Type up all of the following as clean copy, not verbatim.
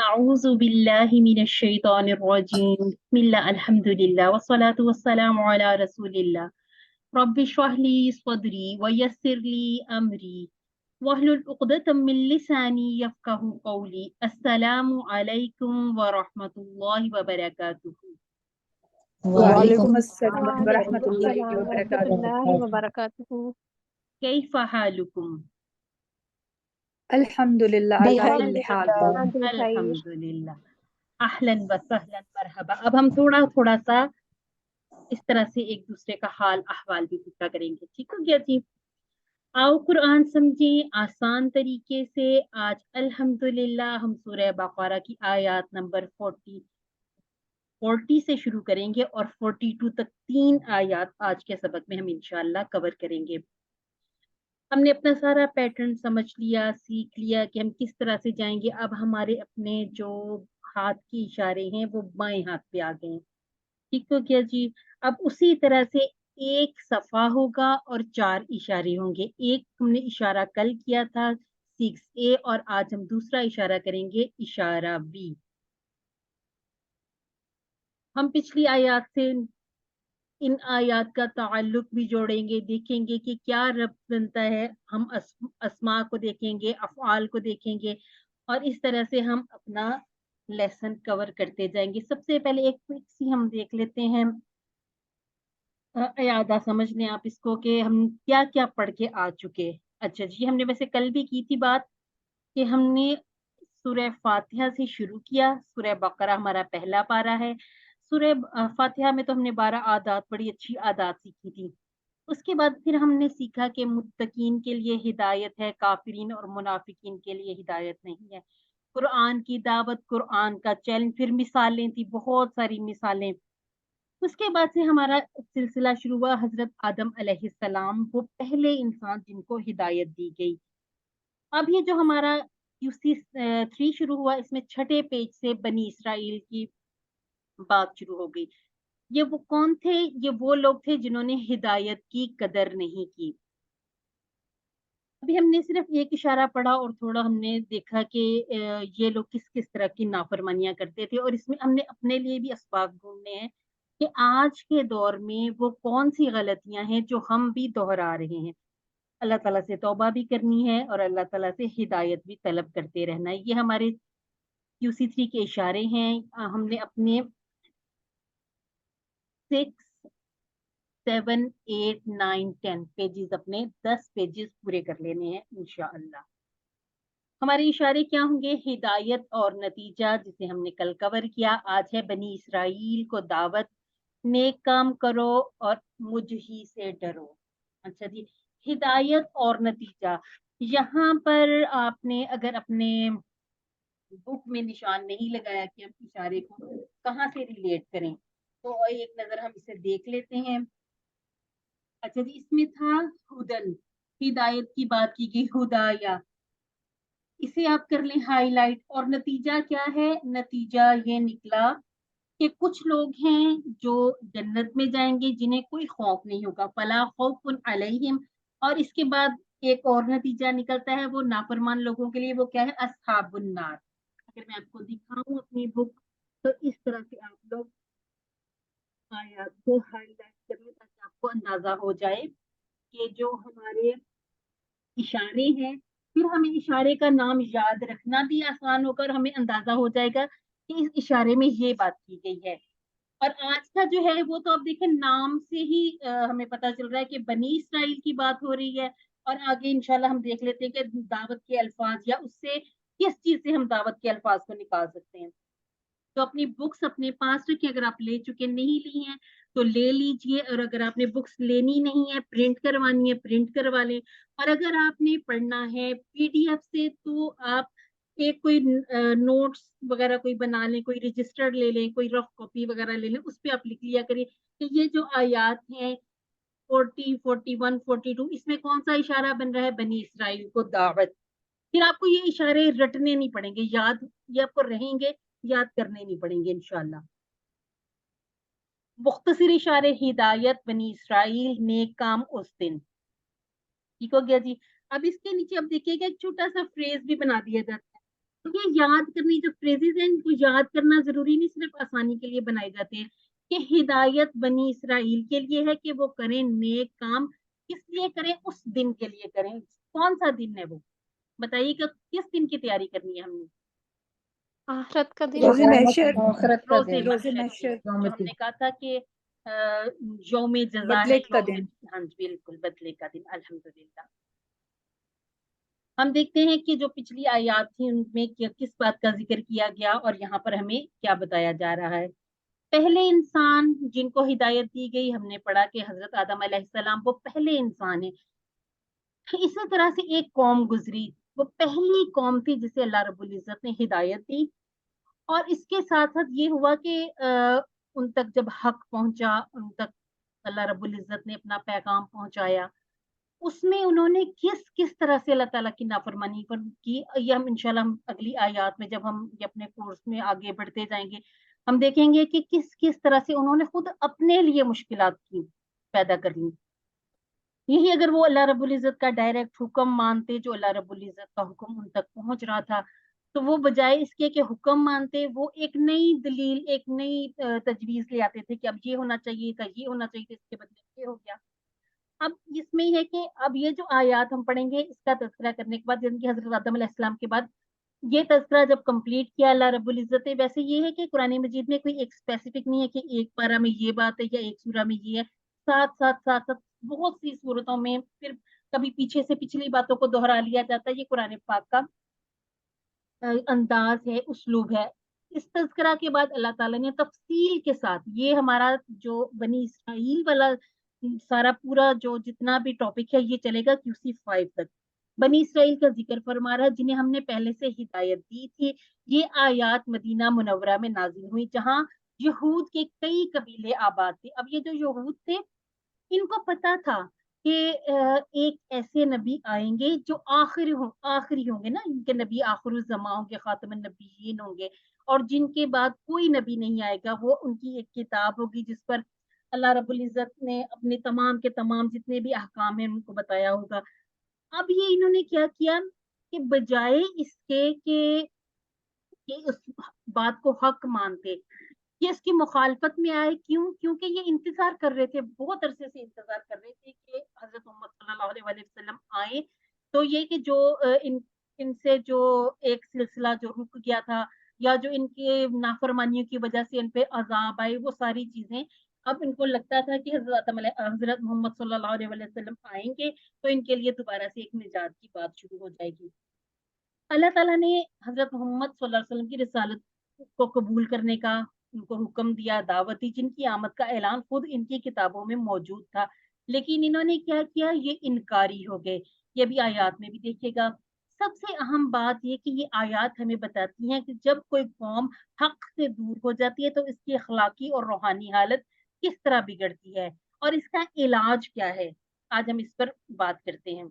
أعوذ بالله من الشيطان الرجيم بسم الله الحمد لله والصلاة والسلام على رسول الله رب اشرح لي صدري ويسر لي أمري واحلل عقدة من لساني يفقه قولي السلام عليكم ورحمة الله وبركاته. وعلیکم وعلیکم السلام السلام ورحمۃ ورحمۃ اللہ اللہ وبرکاتہ۔ وبرکاتہ۔ كيف حالكم؟ الحمد للہ اللہ الحمد کی حال۔ للہ بخیر۔ الحمد للہ اہلا وسہلا مرحبا۔ اب ہم تھوڑا سا اس طرح سے ایک دوسرے کا حال احوال بھی پوچھا کریں گے، ٹھیک ہو گیا جی؟ آؤ قرآن سمجھیں آسان طریقے سے۔ آج الحمدللہ ہم سورہ بقرہ کی آیات نمبر 40 سے شروع کریں گے اور 42 تک 3 آیات آج کے سبق میں ہم انشاءاللہ کور کریں گے۔ ہم نے اپنا سارا پیٹرن سمجھ لیا، سیکھ لیا کہ ہم کس طرح سے جائیں گے۔ اب ہمارے اپنے جو ہاتھ کے اشارے ہیں وہ بائیں ہاتھ پہ آ گئے ہیں، ٹھیک ہو گیا جی؟ اب اسی طرح سے ایک صفحہ ہوگا اور 4 اشارے ہوں گے۔ ایک ہم نے اشارہ کل کیا تھا 6A اور آج ہم دوسرا اشارہ کریں گے اشارہ B۔ ہم پچھلی آیات سے ان آیات کا تعلق بھی جوڑیں گے، دیکھیں گے کہ کیا ربط بنتا ہے۔ ہم اسماء کو دیکھیں گے، افعال کو دیکھیں گے اور اس طرح سے ہم اپنا لیسن کور کرتے جائیں گے۔ سب سے پہلے ایک کوئک سی ہم دیکھ لیتے ہیں، اعادہ سمجھ لیں آپ اس کو کہ ہم کیا کیا پڑھ کے آ چکے۔ اچھا جی، ہم نے ویسے کل بھی کی تھی بات کہ ہم نے سورہ فاتحہ سے شروع کیا۔ سورہ بقرہ ہمارا پہلا پارہ ہے۔ سورہ فاتحہ میں تو ہم نے 12 عادات، بڑی اچھی عادات سیکھی تھی۔ اس کے بعد پھر ہم نے سیکھا کہ متقین کے لیے ہدایت ہے، کافرین اور منافقین کے لیے ہدایت نہیں ہے۔ قرآن کی دعوت، قرآن کا چیلنج، پھر مثالیں تھی، بہت ساری مثالیں۔ اس کے بعد سے ہمارا سلسلہ شروع ہوا حضرت آدم علیہ السلام، وہ پہلے انسان جن کو ہدایت دی گئی۔ اب یہ جو ہمارا QC 3 شروع ہوا، اس میں 6 پیج سے بنی اسرائیل کی بات شروع ہو گئی۔ یہ وہ کون تھے؟ یہ وہ لوگ تھے جنہوں نے ہدایت کی قدر نہیں کی۔ ابھی ہم نے صرف ایک اشارہ پڑھا اور تھوڑا ہم نے دیکھا کہ یہ لوگ کس کس طرح کی نافرمانیاں کرتے تھے، اور اس میں ہم نے اپنے لیے بھی اسباق ڈھونڈنے ہیں کہ آج کے دور میں وہ کون سی غلطیاں ہیں جو ہم بھی دہرا رہے ہیں۔ اللہ تعالیٰ سے توبہ بھی کرنی ہے اور اللہ تعالیٰ سے ہدایت بھی طلب کرتے رہنا ہے۔ یہ ہمارے QC 3 کے اشارے ہیں۔ ہم نے اپنے 6 7 8 9 10 پیجز، اپنے 10 پیجز پورے کر لینے ہیں انشاءاللہ۔ ہمارے اشارے کیا ہوں گے؟ ہدایت اور نتیجہ، جسے ہم نے کل کور کیا۔ آج ہے بنی اسرائیل کو دعوت، نیک کام کرو اور مجھ ہی سے ڈرو۔ اچھا جی، ہدایت اور نتیجہ، یہاں پر آپ نے اگر اپنے بک میں نشان نہیں لگایا کہ ہم اشارے کو کہاں سے ریلیٹ کریں، تو ایک نظر ہم اسے دیکھ لیتے ہیں۔ اچھا جی، اس میں تھا ہدن، ہدایت کی بات کی گئی، ہدایا، اسے آپ کر لیں ہائی لائٹ۔ اور نتیجہ کیا ہے؟ نتیجہ یہ نکلا کہ کچھ لوگ ہیں جو جنت میں جائیں گے جنہیں کوئی خوف نہیں ہوگا، فلا خوف علیہم۔ اور اس کے بعد ایک اور نتیجہ نکلتا ہے وہ نافرمان لوگوں کے لیے، وہ کیا ہے؟ اصحاب النار۔ اگر میں آپ کو دکھاؤں اپنی بک تو اس طرح سے آپ لوگ آیات کو ہائی لائٹ کریں تاکہ آپ کو اندازہ ہو جائے کہ جو ہمارے اشارے ہیں، پھر ہمیں اشارے کا نام یاد رکھنا بھی آسان ہوگا اور ہمیں اندازہ ہو جائے گا کہ اس اشارے میں یہ بات کی گئی ہے۔ اور آج کا جو ہے وہ تو آپ دیکھیں نام سے ہی ہمیں پتا چل رہا ہے کہ بنی اسرائیل کی بات ہو رہی ہے، اور آگے انشاءاللہ ہم دیکھ لیتے ہیں کہ دعوت کے الفاظ یا اس سے کس چیز سے ہم دعوت کے الفاظ کو نکال سکتے ہیں۔ تو اپنی بکس اپنے پاس رکھیں، اگر آپ لے چکے نہیں لی ہیں تو لے لیجئے، اور اگر آپ نے بکس لینی نہیں ہے، پرنٹ کروانی ہے، پرنٹ کروا لیں۔ اور اگر آپ نے پڑھنا ہے PDF سے تو آپ ایک کوئی نوٹس وغیرہ کوئی بنا لیں، کوئی رجسٹر لے لیں، کوئی رف کاپی وغیرہ لے لیں، اس پہ آپ لکھ لیا کریں کہ یہ جو آیات ہیں 40 41 42 اس میں کون سا اشارہ بن رہا ہے؟ بنی اسرائیل کو دعوت۔ پھر آپ کو یہ اشارے رٹنے نہیں پڑیں گے، یاد یہ آپ کو رہیں گے، یاد کرنے نہیں پڑیں گے انشاءاللہ۔ مختصر اشارے، ہدایت، بنی اسرائیل، نیک کام اس دن، ٹھیک ہو گیا جی۔ اب اس کے نیچے اب دیکھیے گا ایک چھوٹا سا فریز بھی بنا دیا جاتا ہے तो ये याद करनी जो फ्रेजेस हैं इनको याद करना जरूरी नहीं सिर्फ आसानी के लिए बनाए जाते हैं कि हिदायत बनी इसराइल के लिए है कि वो करें नेक काम, किस लिए करें, उस दिन के लिए करें। कौन सा दिन है वो बताइए कि किस दिन की तैयारी करनी है हमने? आखिरत का दिन। रोज़े महशर, आखिरत का रोजे दिन, रोज़े महशर महशर, जो हमने कहा था कि यौम जजा है, बदले का यौम, दिन। हाँ जी बिल्कुल, बदले का दिन। अल्हम्दुलिल्लाह। हम देखते हैं कि जो पिछली आयत थी उनमें किस बात का जिक्र किया गया और यहाँ पर हमें क्या बताया जा रहा है। पहले इंसान जिनको हिदायत दी गई, हमने पढ़ा कि हजरत आदम अलैहिस्सलाम वो पहले इंसान है। इसी तरह से एक कौम गुजरी, वो पहली कौम थी जिसे अल्लाह रब्बुल इज्जत ने हिदायत दी। और इसके साथ साथ ये हुआ कि उन तक जब हक पहुंचा, उन तक अल्लाह रब्बुल इज्जत ने अपना पैगाम पहुंचाया, उसमें उन्होंने किस किस तरह से अल्लाह ताला की नाफरमानी पर की, ये हम इंशाल्लाह हम अगली आयत में जब हम ये अपने कोर्स में आगे बढ़ते जाएंगे हम देखेंगे कि किस किस तरह से उन्होंने खुद अपने लिए मुश्किलात की पैदा कर ली। यही अगर वो अल्लाह रब्बुल इज्जत का डायरेक्ट हुक्म मानते, जो अल्लाह रब्बुल इज्जत का हुक्म उन तक पहुंच रहा था, तो वो बजाय इसके कि हुक्म मानते, वो एक नई दलील, एक नई तजवीज ले आते थे कि अब ये होना चाहिए था, ये होना चाहिए था, इसके बदले ये हो गया। अब इसमें है कि अब ये जो आयत हम पढ़ेंगे इसका तज़किरा करने के बाद, यानी कि हजरत आदम अलैहिस्सलाम के बाद ये तज़किरा जब कंप्लीट किया अल्लाह रब्बुल इज्जत ने, वैसे ये है कि कुरान मजीद में कोई एक स्पेसिफिक नहीं है कि एक पारा में ये बात है या एक सूरा में ये है, साथ साथ साथ साथ बहुत सी सूरतों में फिर कभी पीछे से पिछली बातों को दोहरा लिया जाता है। ये कुरान पाक का अंदाज है, उसलूब है। इस तज़किरा के बाद अल्लाह ताला ने तफसील के साथ ये हमारा जो बनी इसराइल वाला सारा पूरा जो जितना भी टॉपिक है ये चलेगा QC 5 तक। बनी इसराइल का जिक्र फरमा रहा है जिन्हें हमने पहले से हिदायत दी थी। ये आयात मदीना मुनव्वरा में नाजिल हुई जहां यहूद के कई कबीले आबाद थे। अब ये जो यहूद थे इनको पता था कि एक ऐसे नबी आएंगे जो आखिरी होंगे ना, इनके नबी आखिरुल ज़मा होंगे, खातमुन नबीयीन होंगे, और जिनके बाद कोई नबी नहीं आएगा। वो उनकी एक किताब होगी जिस पर अल्लाह रब्बुल इज्जत ने अपने तमाम के तमाम जितने भी अहकाम हैं उनको बताया होगा। अब ये इन्होंने क्या किया कि बजाय इसके कि उस बात को हक मानते, ये इसकी मुखालफत में आए। क्यों? क्योंकि ये इंतजार कर रहे थे, बहुत अरसे से इंतजार कर रहे थे कि हजरत मोहम्मद सल्लल्लाहु अलैहि वसल्लम आए। तो ये कि जो इनसे जो एक सिलसिला जो रुक गया था या जो इनके नाफरमानियों की वजह से इन पे अजाब आए, वो सारी चीजें अब इनको लगता था कि हजरत मोहम्मद सल्लल्लाहु अलैहि वसल्लम आएंगे तो इनके लिए दोबारा से एक निजात की बात शुरू हो जाएगी। अल्लाह ताला ने हजरत मोहम्मद सल्लल्लाहु अलैहि वसल्लम की रिसालत को कबूल करने का उनको हुक्म दिया, दावत दी, जिनकी आमद का ऐलान खुद इनकी किताबों में मौजूद था। लेकिन इन्होंने क्या किया, ये इनकारी हो गए। ये भी आयत में भी देखिएगा। सबसे अहम बात ये कि ये आयत हमें बताती हैं कि जब कोई कौम हक से दूर हो जाती है तो इसकी अखलाकी और रूहानी हालत किस तरह बिगड़ती है और इसका इलाज क्या है। आज हम इस पर बात करते हैं।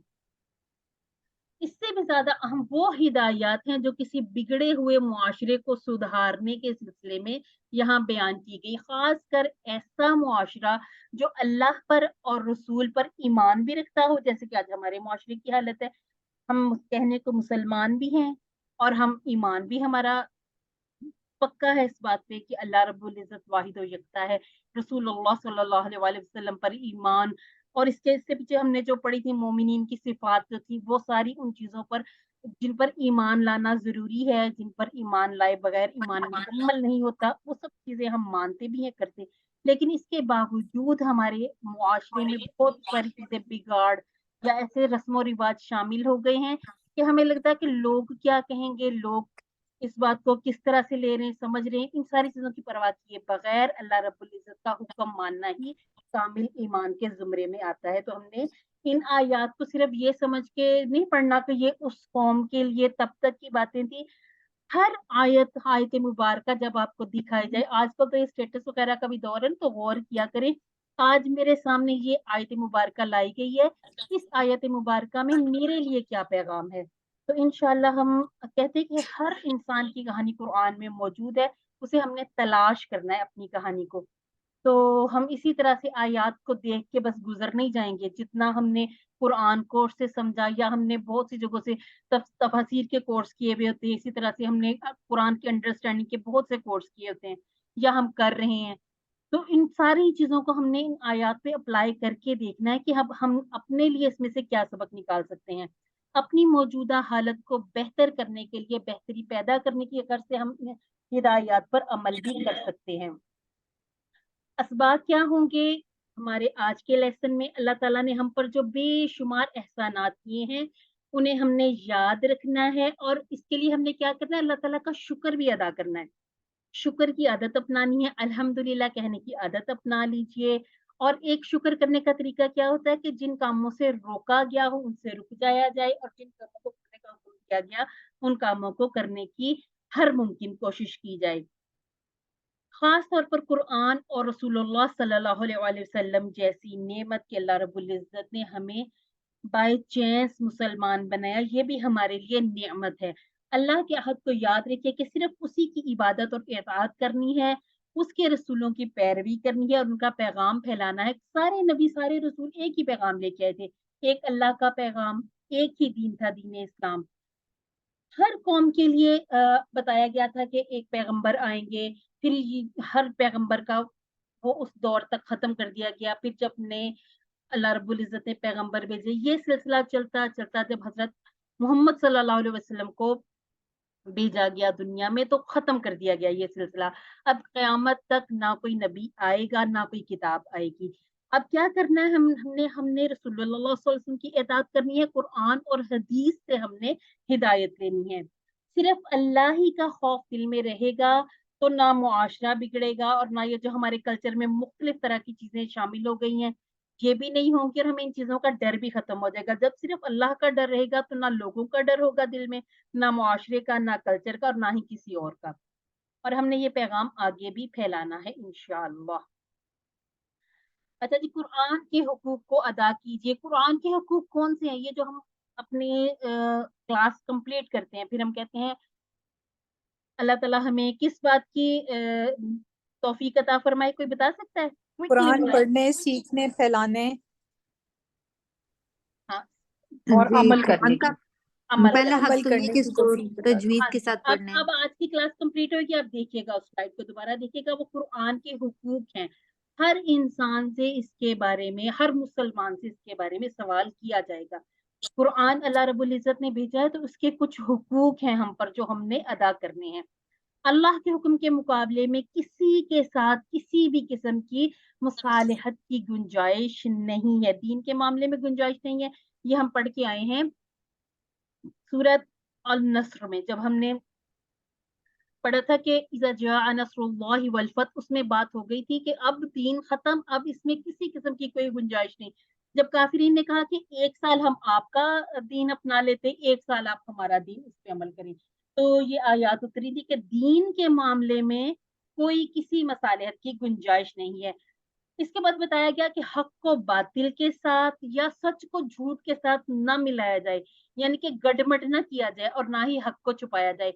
इससे भी ज्यादा अहम वो हिदायत हैं जो किसी बिगड़े हुए मुआशरे को सुधारने के सिलसिले में यहाँ बयान की गई। खासकर ऐसा मुआशरा जो अल्लाह पर और रसूल पर ईमान भी रखता हो, जैसे कि आज हमारे मुआशरे की हालत है। हम कहने को मुसलमान भी हैं और हम ईमान भी हमारा पक्का है इस बात पे कि अल्लाह रब्बुल इज्जत वाहिद और यकता है। रसूलुल्लाह सल्लल्लाहु अलैहि वसल्लम पर ईमान, और इससे पीछे हमने जो पढ़ी थी मोमिनीन की सिफात जो थी, वो सारी उन चीजों पर जिन पर ईमान लाना जरूरी है, जिन पर ईमान लाए बगैर ईमान मुकम्मल नहीं होता, वो सब चीजें हम मानते भी हैं, करते। लेकिन इसके बावजूद हमारे मुआशरे में बहुत सारी चीजें बिगाड़ या ऐसे रस्म रिवाज शामिल हो गए हैं कि हमें लगता है कि लोग क्या कहेंगे, लोग इस बात को किस तरह से ले रहे हैं, समझ रहे हैं, इन सारी चीजों की परवाह किए बगैर अल्लाह रब्बुल इज्जत का हुक्म मानना ही कामिल ईमान के जुमरे में आता है। तो हमने इन आयात को सिर्फ ये समझ के नहीं पढ़ना कि ये उस कौम के लिए तब तक की बातें थी। हर आयत मुबारका जब आपको दिखाई जाए, आजकल तो ये स्टेटस वगैरह का भी दौर है तो गौर किया करें। आज मेरे सामने ये आयत मुबारका लाई गई है, इस आयत मुबारका में मेरे लिए क्या पैगाम है। तो इंशाल्लाह हम कहते हैं कि हर इंसान की कहानी कुरान में मौजूद है, उसे हमने तलाश करना है अपनी कहानी को। تو ہم اسی طرح سے آیات کو دیکھ کے بس گزر نہیں جائیں گے. جتنا ہم نے قرآن کورس سے سمجھا یا ہم نے بہت سی جگہوں سے تفاسیر کے کورس کیے ہوئے ہوتے ہیں, اسی طرح سے ہم نے قرآن کی انڈرسٹینڈنگ کے بہت سے کورس کیے ہوتے ہیں یا ہم کر رہے ہیں, تو ان ساری چیزوں کو ہم نے ان آیات پہ اپلائی کر کے دیکھنا ہے کہ اب ہم اپنے لیے اس میں سے کیا سبق نکال سکتے ہیں. اپنی موجودہ حالت کو بہتر کرنے کے لیے, بہتری پیدا کرنے کی غرض سے ہم ہدایات پر عمل بھی کر سکتے ہیں. اسباب کیا ہوں گے؟ ہمارے آج کے لیسن میں اللہ تعالیٰ نے ہم پر جو بے شمار احسانات کیے ہیں انہیں ہم نے یاد رکھنا ہے, اور اس کے لیے ہم نے کیا کرنا ہے, اللہ تعالیٰ کا شکر بھی ادا کرنا ہے. شکر کی عادت اپنانی ہے, الحمدللہ کہنے کی عادت اپنا لیجئے. اور ایک شکر کرنے کا طریقہ کیا ہوتا ہے کہ جن کاموں سے روکا گیا ہو ان سے رک جایا جائے, اور جن کاموں کو کرنے کا حکم کیا گیا ان کاموں کو کرنے کی ہر ممکن کوشش کی جائے. خاص طور پر قرآن اور رسول اللہ صلی اللہ علیہ وسلم جیسی نعمت کے اللہ رب العزت نے ہمیں بائی چانس مسلمان بنایا, یہ بھی ہمارے لیے نعمت ہے. اللہ کے عہد کو یاد رکھیے کہ صرف اسی کی عبادت اور اطاعت کرنی ہے, اس کے رسولوں کی پیروی کرنی ہے اور ان کا پیغام پھیلانا ہے. سارے نبی سارے رسول ایک ہی پیغام لے کے آئے تھے, ایک اللہ کا پیغام, ایک ہی دین تھا, دین اسلام. ہر قوم کے لیے بتایا گیا تھا کہ ایک پیغمبر آئیں گے, پھر ہر پیغمبر کا وہ اس دور تک ختم کر دیا گیا. پھر جب نے اللہ رب العزت نے پیغمبر بھیجے, یہ سلسلہ چلتا چلتا جب حضرت محمد صلی اللہ علیہ وسلم کو بھیجا گیا دنیا میں تو ختم کر دیا گیا یہ سلسلہ. اب قیامت تک نہ کوئی نبی آئے گا نہ کوئی کتاب آئے گی. اب کیا کرنا ہے, ہم نے رسول اللہ صلی اللہ علیہ وسلم کی اطاعت کرنی ہے, قرآن اور حدیث سے ہم نے ہدایت لینی ہے. صرف اللہ ہی کا خوف دل میں رہے گا تو نہ معاشرہ بگڑے گا, اور نہ یہ جو ہمارے کلچر میں مختلف طرح کی چیزیں شامل ہو گئی ہیں یہ بھی نہیں ہوں گی, اور ہمیں ان چیزوں کا ڈر بھی ختم ہو جائے گا. جب صرف اللہ کا ڈر رہے گا تو نہ لوگوں کا ڈر ہوگا دل میں, نہ معاشرے کا, نہ کلچر کا, اور نہ ہی کسی اور کا. اور ہم نے یہ پیغام آگے بھی پھیلانا ہے انشاءاللہ. اچھا جی, قرآن کے حقوق کو ادا کیجیے. قرآن کے حقوق کون سے ہیں؟ یہ جو ہم اپنے کلاس کمپلیٹ کرتے ہیں پھر ہم کہتے ہیں اللہ تعالیٰ ہمیں کس بات کی توفیق عطا فرمائے, کوئی بتا سکتا ہے؟ قرآن پڑھنے, سیکھنے, پھیلانے ہاں, اور جی, عمل قرآن کرنے کا کی, عمل پہلا کرنے. حق عمل تو یہ کرنے کہ اس کی کو توفیق عطا تجوید ہاں کے جی, ساتھ اب پڑھنا ہے. اب آج کی کلاس کمپلیٹ ہوگی, آپ دیکھیے گا اس سلائڈ کو دوبارہ دیکھیے گا, وہ قرآن کے حقوق ہیں. ہر انسان سے اس کے بارے میں, ہر مسلمان سے اس کے بارے میں سوال کیا جائے گا. قرآن اللہ رب العزت نے بھیجا ہے تو اس کے کچھ حقوق ہیں ہم پر جو ہم نے ادا کرنے ہیں. اللہ کے حکم کے مقابلے میں کسی کے ساتھ کسی بھی قسم کی مصالحت کی گنجائش نہیں ہے. دین کے معاملے میں گنجائش نہیں ہے. یہ ہم پڑھ کے آئے ہیں سورۃ النصر میں, جب ہم نے پڑھا تھا کہ اذا جاء نصر اللہ والفتح, اس میں بات ہو گئی تھی کہ اب دین ختم, اب اس میں کسی قسم کی کوئی گنجائش نہیں. جب کافرین نے کہا کہ 1 سال ہم آپ کا دین اپنا لیتے, 1 سال آپ ہمارا دین, اس پہ عمل کریں, تو یہ آیات اتری تھی کہ دین کے معاملے میں کوئی کسی مصالحت کی گنجائش نہیں ہے. اس کے بعد بتایا گیا کہ حق کو باطل کے ساتھ یا سچ کو جھوٹ کے ساتھ نہ ملایا جائے, یعنی کہ گڈمٹ نہ کیا جائے اور نہ ہی حق کو چھپایا جائے.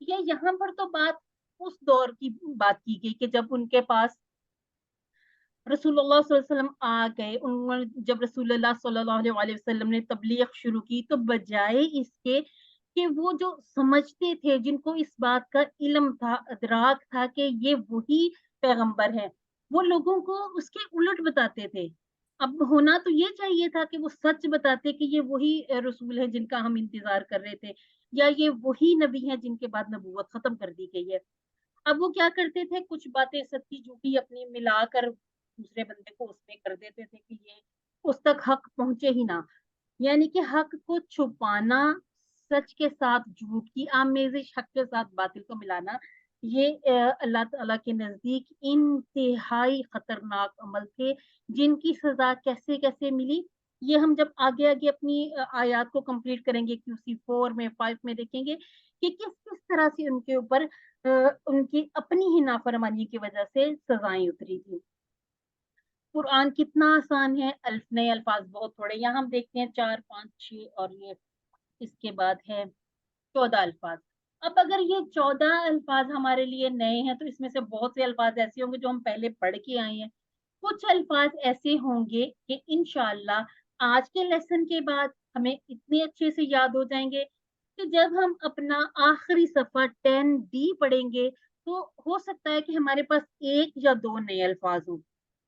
یہ یہاں پر تو بات اس دور کی بات کی گئی کہ جب ان کے پاس رسول اللہ صلی اللہ علیہ وسلم آ گئے. جب رسول اللہ صلی اللہ علیہ وسلم نے تبلیغ شروع کی تو بجائے اس کے کہ وہ جو سمجھتے تھے, جن کو اس بات کا علم تھا, ادراک تھا کہ یہ وہی پیغمبر ہے, وہ لوگوں کو اس کے الٹ بتاتے تھے. اب ہونا تو یہ چاہیے تھا کہ وہ سچ بتاتے کہ یہ وہی رسول ہے جن کا ہم انتظار کر رہے تھے, یا یہ وہی نبی ہیں جن کے بعد نبوت ختم کر دی گئی ہے. اب وہ کیا کرتے تھے, کچھ باتیں سچی جھوٹی اپنی ملا کر دوسرے بندے کو اس میں کر دیتے تھے کہ یہ اس تک حق پہنچے ہی نہ. یعنی کہ حق کو چھپانا, سچ کے ساتھ جھوٹ کی آمیزش, حق کے ساتھ باطل کو ملانا, یہ اللہ تعالیٰ کے نزدیک انتہائی خطرناک عمل تھے جن کی سزا کیسے کیسے ملی. یہ ہم جب آگے آگے اپنی آیات کو کمپلیٹ کریں گے QC 4 میں 5 میں دیکھیں گے کہ کس کس طرح سے ان کے اوپر ان کی اپنی ہی نافرمانی کی وجہ سے سزائیں اتری تھی. قرآن کتنا آسان ہے, نئے الفاظ بہت تھوڑے. یہاں ہم دیکھتے ہیں 4 5 6 اور یہ اس کے بعد ہے 14 الفاظ. اب اگر یہ 14 الفاظ ہمارے لیے نئے ہیں تو اس میں سے بہت سے الفاظ ایسے ہوں گے جو ہم پہلے پڑھ کے آئے ہیں، کچھ الفاظ ایسے ہوں گے کہ انشاءاللہ آج کے لیسن کے بعد ہمیں اتنے اچھے سے یاد ہو جائیں گے کہ جب ہم اپنا آخری صفحہ 10D پڑھیں گے تو ہو سکتا ہے کہ ہمارے پاس 1 یا 2 نئے الفاظ ہوں.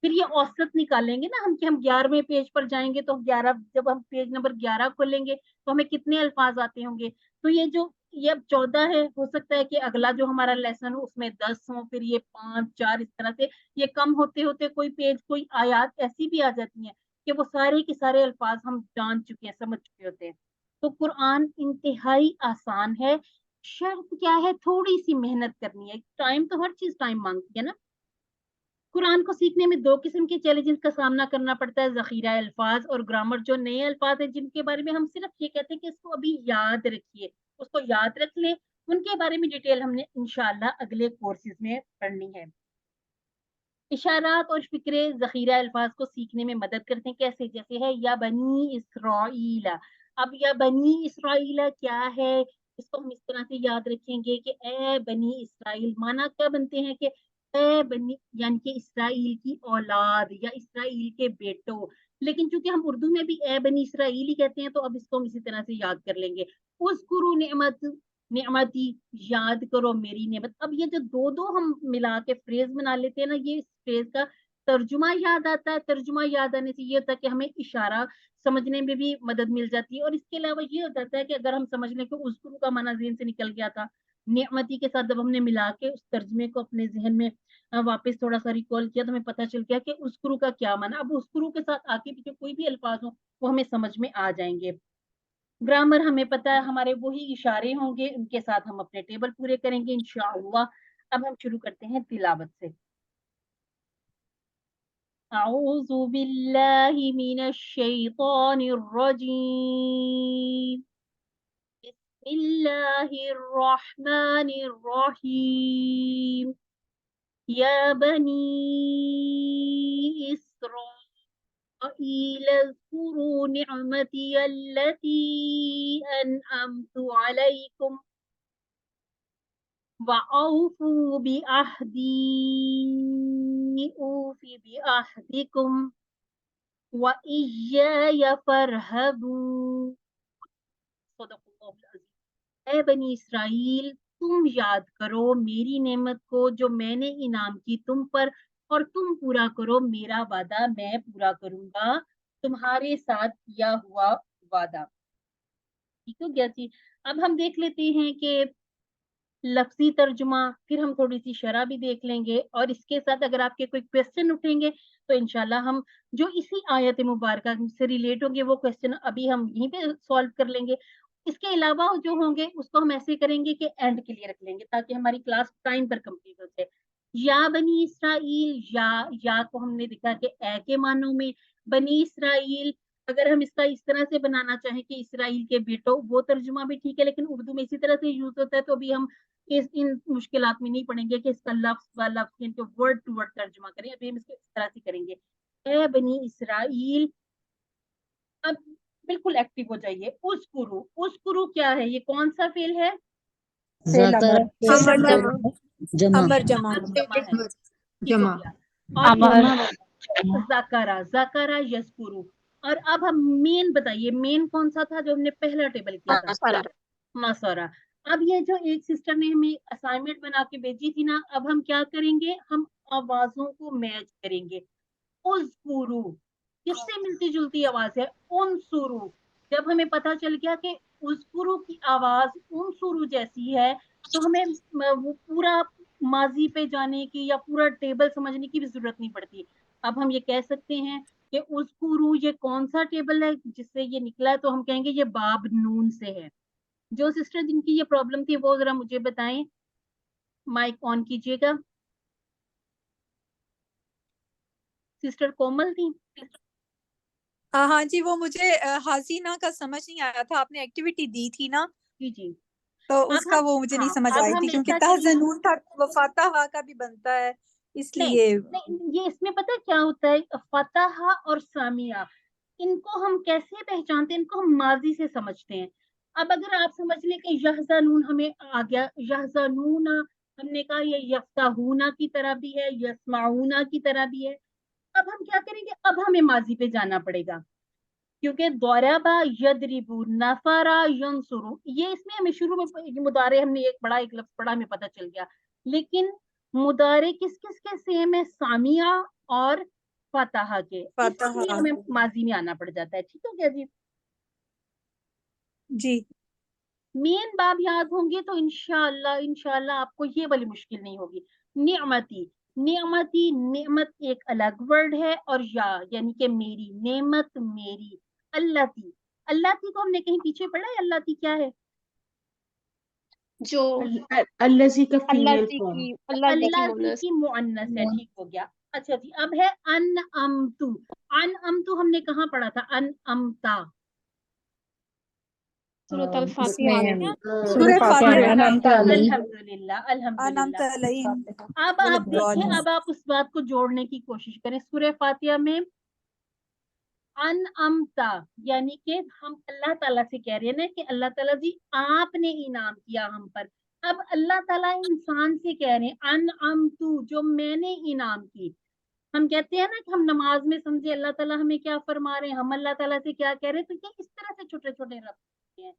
پھر یہ اوسط نکالیں گے نا ہم کہ ہم 11ویں پیج پر جائیں گے تو 11 جب ہم پیج نمبر 11 کھولیں گے تو ہمیں کتنے الفاظ آتے ہوں گے. تو یہ اب 14 ہے، ہو سکتا ہے کہ اگلا جو ہمارا لیسن ہو اس میں 10 ہوں، پھر یہ 5 4 اس طرح سے یہ کم ہوتے ہوتے کوئی پیج کوئی آیات ایسی بھی آ جاتی ہیں کہ وہ سارے کے سارے الفاظ ہم جان چکے ہیں، سمجھ چکے ہوتے ہیں. تو قرآن انتہائی آسان ہے، شرط کیا ہے؟ تھوڑی سی محنت کرنی ہے. ٹائم تو ہر چیز ٹائم مانگتی ہے نا. قرآن کو سیکھنے میں 2 قسم کے چیلنجز کا سامنا کرنا پڑتا ہے، ذخیرہ الفاظ اور گرامر. جو نئے الفاظ ہیں جن کے بارے میں ہم صرف یہ کہتے ہیں کہ اس کو ابھی یاد رکھیے، اس کو یاد رکھ لیں، ان کے بارے میں ڈیٹیل ہم نے انشاءاللہ اگلے کورسز میں پڑھنی ہے. اشارات اور فکرے ذخیرہ الفاظ کو سیکھنے میں مدد کرتے ہیں. کیسے؟ جیسے ہے یا بنی اسرائیل. اب یا بنی اسرائیل کیا ہے؟ اس کو ہم اس طرح سے یاد رکھیں گے کہ اے بنی اسرائیل، مانا کیا بنتے ہیں کہ اے بنی، یعنی کہ اسرائیل کی اولاد یا اسرائیل کے بیٹوں. لیکن چونکہ ہم اردو میں بھی اے بنی اسرائیل ہی کہتے ہیں تو اب اس کو ہم اسی طرح سے یاد کر لیں گے. اذکروا نعمتی، یاد کرو میری نعمت. اب یہ جو دو ہم ملا کے فریز بنا لیتے ہیں نا، یہ فریز کا ترجمہ یاد آتا ہے. ترجمہ یاد آنے سے یہ ہوتا ہے کہ ہمیں اشارہ سمجھنے میں بھی مدد مل جاتی ہے. اور اس کے علاوہ یہ ہو جاتا ہے کہ اگر ہم سمجھ لیں کہ اذکروا کا معنی ذہن سے نکل گیا تھا، نعمتی کے ساتھ جب ہم نے ملا کے اس ترجمے کو اپنے ذہن میں واپس تھوڑا سا ریکال کیا تو ہمیں پتہ چل گیا کہ اذکروا کا کیا معنی. اب اذکروا کے ساتھ آگے پیچھے کوئی بھی الفاظ ہو وہ ہمیں سمجھ میں آ جائیں گے. گرامر ہمیں پتہ ہے، ہمارے وہی اشارے ہوں گے، ان کے ساتھ ہم اپنے ٹیبل پورے کریں گے انشاءاللہ. اب ہم شروع کرتے ہیں تلاوت سے. اعوذ باللہ من الشیطان الرجیم، بسم اللہ الرحمن الرحیم. یا بنی اسرائیل اذکروا نعمتی التي انعمت علیکم وَأَوْفُوا بِعَهْدِي أُوفِ بِعَهْدِكُمْ وَإِيَّايَ فَارْهَبُونِ. صدق اللہ العظیم. اے بنی اسرائیل، تم یاد کرو میری نعمت کو جو میں نے انعام کی تم پر، اور تم پورا کرو میرا وعدہ، میں پورا کروں گا تمہارے ساتھ کیا ہوا وعدہ. ٹھیک ہو گیا جی. اب ہم دیکھ لیتے ہیں کہ لفظی ترجمہ، پھر ہم تھوڑی سی شرح بھی دیکھ لیں گے، اور اس کے ساتھ اگر آپ کے کوئی کویسچن اٹھیں گے تو انشاءاللہ ہم جو اسی آیت مبارکہ سے ریلیٹ ہوں گے وہ کویسچن ابھی ہم یہیں پہ سالو کر لیں گے. اس کے علاوہ جو ہوں گے اس کو ہم ایسے کریں گے کہ اینڈ کے لیے رکھ لیں گے تاکہ ہماری کلاس ٹائم پر کمپلیٹ ہو جائے. یا بنی اسرائیل، یا کو ہم نے دکھا کہ اے کے معنوں میں. بنی اسرائیل اگر ہم اس کا اس طرح سے بنانا چاہیں کہ اسرائیل کے بیٹوں، وہ ترجمہ بھی ٹھیک ہے، لیکن اردو میں اسی طرح سے یوز ہوتا ہے تو ابھی ہم ان مشکلات میں نہیں پڑیں گے کہ اس کا لفظ و لفظ ان کو ورڈ ٹو ورڈ ترجمہ کریں. ابھی ہم اس کو اس طرح سے کریں گے. اے بنی اسرائیل، اب بالکل ایکٹیو ہو جائیے. اذکروا، اذکروا کیا ہے؟ یہ کون سا فعل ہے؟ امر جمع. جمع ہے. ٹھیک ہو گیا. اور امر ذکرہ، ذکرہ یذکروا. اور اب ہم مین بتائیے، مین کون سا تھا جو ہم نے پہلا ٹیبل کیا تھا؟ مسورہ. اب یہ جو ایک سسٹر نے ہمیں اسائنمنٹ بنا کے بھیجی تھی نا، اب ہم کیا کریں گے؟ ہم آوازوں کو میچ کریں گے. اذکروا کس سے ملتی جلتی آواز ہے؟ انصروا. جب ہمیں پتا چل گیا کہ اذکروا کی آواز انصروا جیسی ہے تو ہمیں وہ پورا ماضی پہ جانے کی یا پورا ٹیبل سمجھنے کی بھی ضرورت نہیں پڑتی. اب ہم یہ کہہ سکتے ہیں کہ اذکروا یہ کون سا ٹیبل ہے جس سے یہ نکلا ہے، تو ہم کہیں گے یہ باب نون سے ہے. جو سسٹر جن کی یہ پرابلم تھی وہ ذرا مجھے بتائیں، مائک آن کیجیے گا. سسٹر کومل تھی. ہاں جی، وہ مجھے حسینہ کا سمجھ نہیں آیا تھا، آپ نے ایکٹیویٹی دی تھی نا جی جی. تو اس کا وہ مجھے نہیں سمجھ آئی تھی کیونکہ تحزنون کا وہ فاتحہ کا بھی بنتا ہے، اس لیے. نہیں، یہ اس میں پتہ کیا ہوتا ہے؟ فتح اور سامیہ، ان کو ہم کیسے پہچانتے ہیں؟ ان کو ہم ماضی سے سمجھتے ہیں. अब अगर आप समझ लें कि यहज़नून हमें आ गया, यहज़नून हमने कहा ये यफ्ताहूना की तरह भी है, यस्माऊना की तरह भी है। अब हम क्या करेंगे, अब हमें माजी पे जाना पड़ेगा, क्योंकि दौराबा यदरिबू नफरा यंसुरु, ये इसमें हमें शुरू में मुदारे हमने एक लफ्ज पढ़ा, हमें पता चल गया, लेकिन मुदारे किस किस के सेम है, सामिया और फतहा के, इसलिए हमें माजी में आना पड़ जाता है। ठीक हो गया जी? जी। मेन बाब याद होंगे तो इंशाअल्लाह आपको ये वाली मुश्किल नहीं होगी। निअमती, निअमती, नेमत एक अलग वर्ड है, और यानी कि मेरी, नेमत मेरी। अल्लाती, अल्लाती को हमने कहीं पीछे पढ़ा है, अल्लाती क्या है? जो अल्लाजी का फीमेल अल्लाजी फॉर्म, की अल्लाजी की अल्लाती मोनस। की मुअन्नस है। ठीक हो गया। अच्छा जी, अब है अनअमतु। अनअमतु हमने कहाँ पढ़ा था? अनअमता, सूरत अल फातिहा उसमें में। सूरह फातिहा। अल्हम्दुलिल्लाह, अनअमत अल्हम्दुलिल्लाह। अलैहिम अब आप देखें, अब आप उस बात को जोड़ने की कोशिश करें। सूरह फातिहा में अनअमता, यानी कि हम अल्लाह ताला से कह रहे हैं ना कि अल्लाह ताला जी आपने इनाम किया हम पर। अब अल्लाह ताला इंसान से कह रहे हैं अनअमतु, जो मैंने इनाम की। हम कहते हैं ना कि हम नमाज में समझे अल्लाह ताला हमें क्या फरमा रहे हैं, हम अल्लाह ताला से क्या कह रहे हैं, तो ये इस तरह से छोटे छोटे रब्त हैं।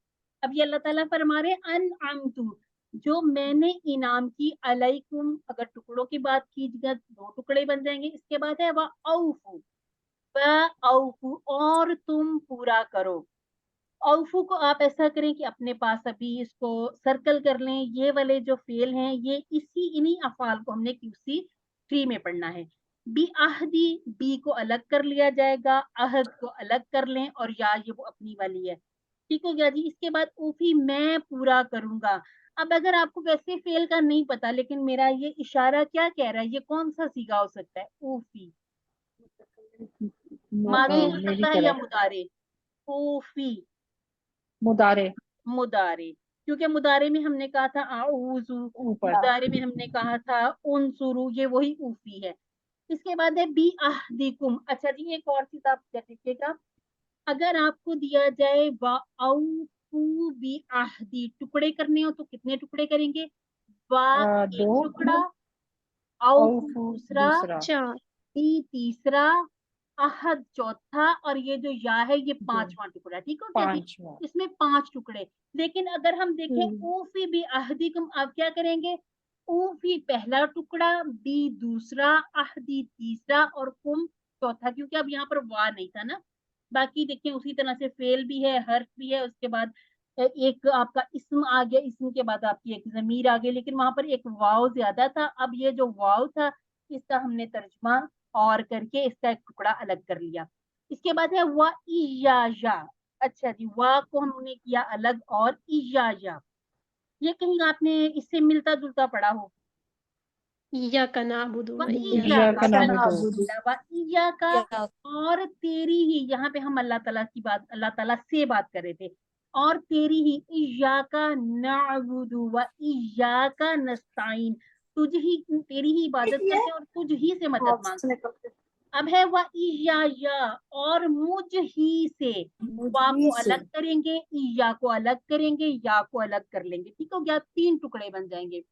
अब ये अल्लाह ताला फरमा रहे हैं अनअमतु, जो मैंने इनाम की, अलैकुम, अगर टुकड़ों की बात कीजिएगा 2 टुकड़े बन जाएंगे। इसके बाद है व औफू, औफू, और तुम पूरा करो। औफू को आप ऐसा करें कि अपने पास अभी इसको सर्कल कर लें। ये वाले जो फेल हैं, ये इन्हीं अफाल को हमने QC 3 में पढ़ना है। बी आहदी, बी को अलग कर लिया जाएगा, अहद को अलग कर लें, और या ये वो अपनी वाली है। ठीक हो गया जी? इसके बाद ऊफी, मैं पूरा करूंगा। अब अगर आपको वैसे फेल का नहीं पता, लेकिन मेरा ये इशारा क्या कह रहा है, ये कौन सा सीगा हो सकता है? ऊफी माजी हो मेरी सकता है या तरफ मुदारे? ऊफी मुदारे, मुदारे, क्योंकि मुदारे में हमने कहा था आऊजू, ऊपर मुदारे में हमने कहा था उनसुरु, ये वही ऊफी है। इसके बाद है बी आहदिकुम। अच्छा जी, एक और चीज आप देखिएगा, अगर आपको दिया जाए वाउफू बी आहदी, टुकड़े करने हो तो कितने टुकड़े करेंगे? वा एक 2 टुकड़ा, औफू औफू दूसरा, दूसरा, चार। बी तीसरा, अहद चौथा, और ये जो या है ये 5वां टुकड़ा। ठीक हो गया जी? 5वां। इसमें 5 टुकड़े। लेकिन अगर हम देखें ऊफी भी अहदीकुम, आप क्या करेंगे? ऊफी पहला टुकड़ा, बी दूसरा, अहदी तीसरा, और कुम चौथा, क्योंकि अब यहाँ पर वा नहीं था ना। बाकी देखें उसी तरह से फेल भी है, हर्फ भी है, उसके बाद एक आपका इस्म आ गया, इस्म के बाद आपकी एक जमीर आ गई, लेकिन वहां पर एक वाव ज्यादा था। अब ये जो वाव था, इसका हमने तर्जमा और करके इसका एक टुकड़ा अलग कर लिया। इसके बाद है वा इया। अच्छा जी, वा को हमने किया अलग, और इया, ये कहीं आपने इससे मिलता जुलता पढ़ा हो? इय्याका नअबुदु व इय्याका नअबुदु, व इय्याका, और तेरी ही, यहाँ पे हम अल्लाह ताला से बात कर रहे थे, और तेरी ही, इय्याका नअबुदु व इय्याका नस्ताईन, तेरी ही इबादत करते हैं और तुझ ही से मदद मांगते हैं। अब है व इया, और मुझ ही से, वा को अलग करेंगे, इया को अलग करेंगे, या को अलग कर लेंगे। ठीक हो गया? 3 टुकड़े बन जाएंगे।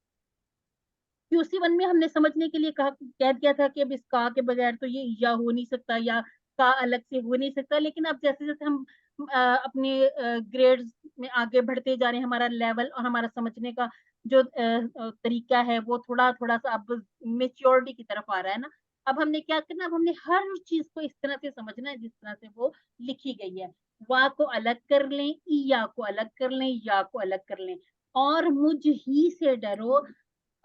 QC 1 में हमने समझने के लिए कह दिया था कि अब इस का के बगैर तो ये या हो नहीं सकता, या का अलग से हो नहीं सकता। लेकिन अब जैसे जैसे हम अपने ग्रेड्स में आगे बढ़ते जा रहे हैं, हमारा लेवल और हमारा समझने का जो तरीका है वो थोड़ा थोड़ा सा अब मेच्योरिटी की तरफ आ रहा है ना। अब हमने क्या करना, अब हमने हर चीज को इस तरह से समझना है जिस तरह से वो लिखी गई है। वा को अलग कर लें, या को अलग कर लें, या को अलग कर लें, और मुझ ही से डरो,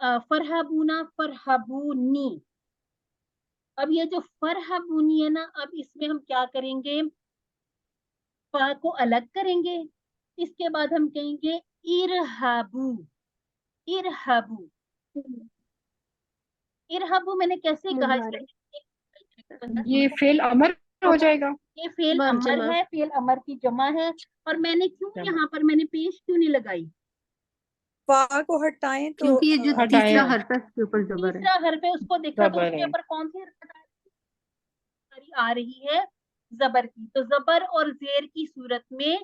फरहबूना, फरहबूनी। अब ये जो फरहबूनी है ना, अब इसमें हम क्या करेंगे? फा को अलग करेंगे, इसके बाद हम कहेंगे इरहबू, इरहबू, इरहबू। मैंने कैसे कहा? ये फेल अमर हो जाएगा। ये फेल अमर है, फेल अमर की जमा है। और मैंने क्यों यहाँ पर मैंने पेश क्यों नहीं लगाई? फा को हटाएं तो क्योंकि ये जो तीसरा हर्फ है उसके ऊपर जबर है। तीसरा हर्फ है, उसको देखा तो जबर उसके है। ऊपर कौन सी हरकत आ रही है? जबर की। तो जबर और जेर की सूरत में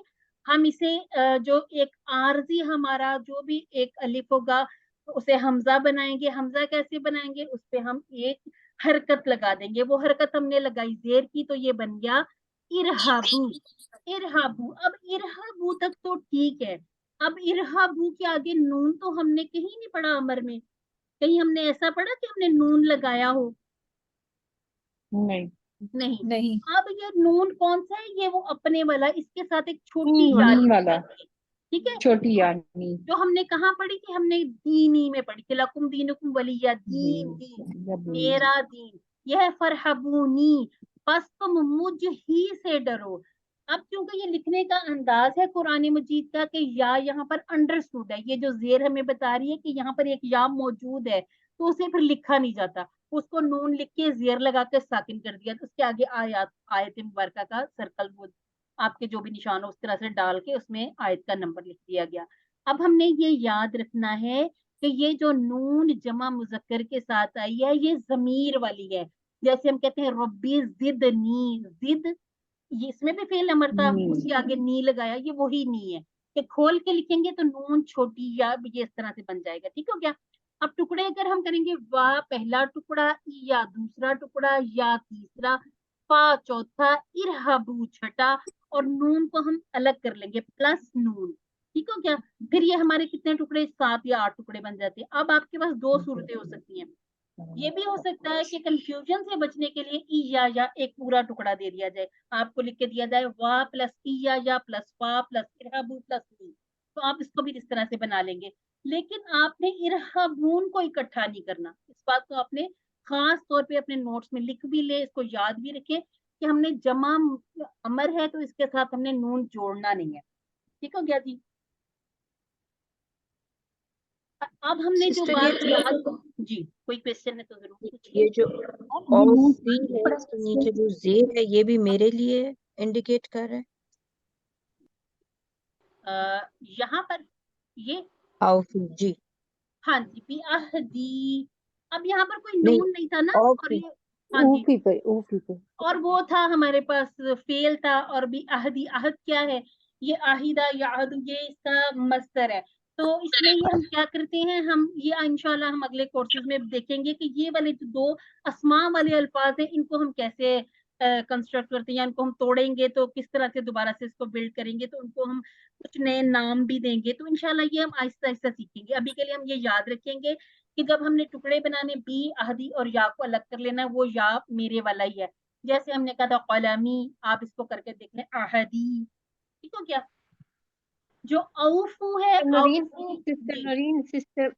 हम इसे जो एक आरजी हमारा जो भी एक अलिफ होगा उसे हमजा बनाएंगे। हमजा कैसे बनाएंगे, उस पे हम एक हरकत लगा देंगे। वो हरकत हमने लगाई जेर की, तो ये बन गया इरहाबू। इरहाबू, अब इरहाबू तक तो ठीक है। अब इरहाबू के आगे नून तो हमने कहीं नहीं पढ़ा अमर में, कहीं हमने ऐसा पढ़ा कि हमने नून लगाया हो? नहीं नहीं। नहीं। अब ये नून कौन सा है, ये वो अपने वाला, इसके साथ एक छोटी या नी वाला, ठीक है, छोटी यानी जो हमने कहाँ पढ़ी थी, हमने दीनी में पढ़ी थी, लकुम दीनुकुम वलिया दीन, दीन मेरा दीन। यह है फरहबूनी, बस तुम मुझ ही से डरो। अब क्योंकि ये लिखने का अंदाज है कुरान मजीद का कि या यहाँ पर अंडरस्टूड है, ये जो जेर हमें बता रही है कि यहाँ पर एक या मौजूद है, तो उसे फिर लिखा नहीं जाता, उसको नून लिख के जेर लगा के साकिन कर दिया, तो उसके आगे आयत आयत मुबारका का सर्कल, वो आपके जो भी निशान हो उस तरह से डाल के उसमें आयत का नंबर लिख दिया गया। अब हमने ये याद रखना है कि ये जो नून जमा मुजक्कर के साथ आई है ये जमीर वाली है। जैसे हम कहते हैं रब्बी जिदनी, जिद, ये इसमें भी फेल अमर था, उसके आगे नी लगाया, ये वही नी है कि खोल के लिखेंगे तो नून छोटी या ये इस तरह से बन जाएगा। ठीक हो गया। अब टुकड़े अगर हम करेंगे, वाह पहला टुकड़ा, या दूसरा टुकड़ा, या तीसरा, फा चौथा, इरहबू छठा, और नून को हम अलग कर लेंगे प्लस नून। ठीक हो गया। फिर ये हमारे कितने टुकड़े, 7 या 8 टुकड़े बन जाते हैं। अब आपके पास 2 सूरतें हो सकती हैं। ये भी हो सकता है कि कंफ्यूजन से बचने के लिए ई या एक पूरा टुकड़ा दे दिया जाए, आपको लिख के दिया जाए वाह प्लस ई या प्लस फा प्लस इरहाबू प्लस नी, तो आप इसको भी इस तरह से बना लेंगे। लेकिन आपने इरहाबून को इकट्ठा नहीं करना, इस बात को आपने खास तौर पे अपने नोट्स में लिख भी ले, इसको याद भी रखें कि हमने जमा अमर है तो इसके साथ हमने नून जोड़ना नहीं है। ठीक हो गया जी। अब हमने जो बात याद, जी कोई क्वेश्चन है तो जरूर पूछिए। ये जो औफी है इसके नीचे जो जेर है ये भी मेरे लिए इंडिकेट कर रहा है। यहाँ पर ये औफी जी, हाँ जी भी आहदी, अब यहाँ पर कोई नहीं नून नहीं था ना, और औफी, ये हाँ जी, ऊफी पे, ऊफी पे। और वो था हमारे पास फेल था, और भी अहदी, अहद क्या है, ये आहिदा या अहद, ये इसका मस्तर है। तो इसलिए हम क्या करते हैं, हम ये इंशाल्लाह हम अगले कोर्सेज में देखेंगे कि ये वाले जो 2 अस्मा वाले अल्फाज हैं इनको हम कैसे कंस्ट्रक्ट करते हैं, इनको हम तोड़ेंगे तो किस तरह से दोबारा से इसको बिल्ड करेंगे, तो उनको हम कुछ नए नाम भी देंगे। तो इंशाल्लाह ये हम आहिस्ता आहिस्ता सीखेंगे। अभी के लिए हम ये याद रखेंगे कि जब हमने टुकड़े बनाने बी, अहदी और या को अलग कर लेना, वो या मेरे वाला ही है। जैसे हमने कहा था कलमी, आप इसको करके देख लें अहदी। ठीक हो गया। जो औफू है, नरीन, औफू सिस्टर जी, नरीन,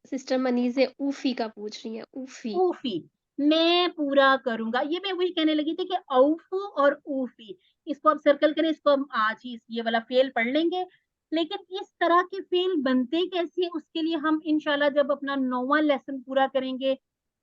सिस्टर मनीजे ऊफी का पूछ रही है, ऊफी। ऊफी मैं पूरा करूंगा, ये मैं वही कहने लगी थी कि औफू और ऊफी, इसको आप सर्कल करें, इसको हम आज ही ये वाला फेल पढ़ लेंगे। लेकिन इस तरह के फेल बनते कैसे है, उसके लिए हम इंशाल्लाह जब अपना 9वां लेसन पूरा करेंगे,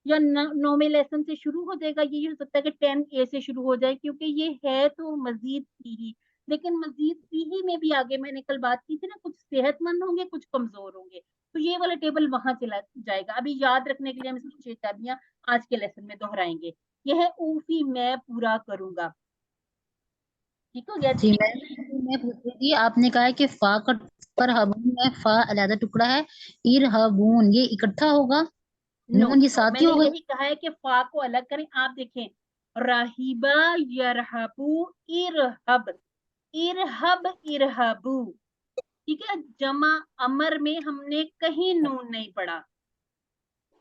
या 9वें लेसन से शुरू हो जाएगा, ये हो सकता है कि 10A से शुरू हो जाए, क्योंकि ये है तो मजीद ही, लेकिन मजीद ही में भी आगे मैंने कल बात की थी ना, कुछ सेहतमंद होंगे कुछ कमजोर होंगे, तो ये वाला टेबल वहां चला जाएगा। अभी याद रखने के लिए हम इसकी 6 चाबियां आज के लेसन में दोहराएंगे। यह है ऊफी मैं पूरा करूंगा। ठीक हो गया जी जी। मैं पूछ रही थी, आपने कहा है कि फा का पर हबून में फा अलहदा टुकड़ा है, इर हबून ये इकट्ठा होगा, नो नून ये नो, साथ ही मैंने होगा। यही कहा है कि फा को अलग करें। आप देखें, राहिबा यरहबू इरहब, इरहब इरहबू, ठीक है। जमा अमर में हमने कहीं नून नहीं पढ़ा।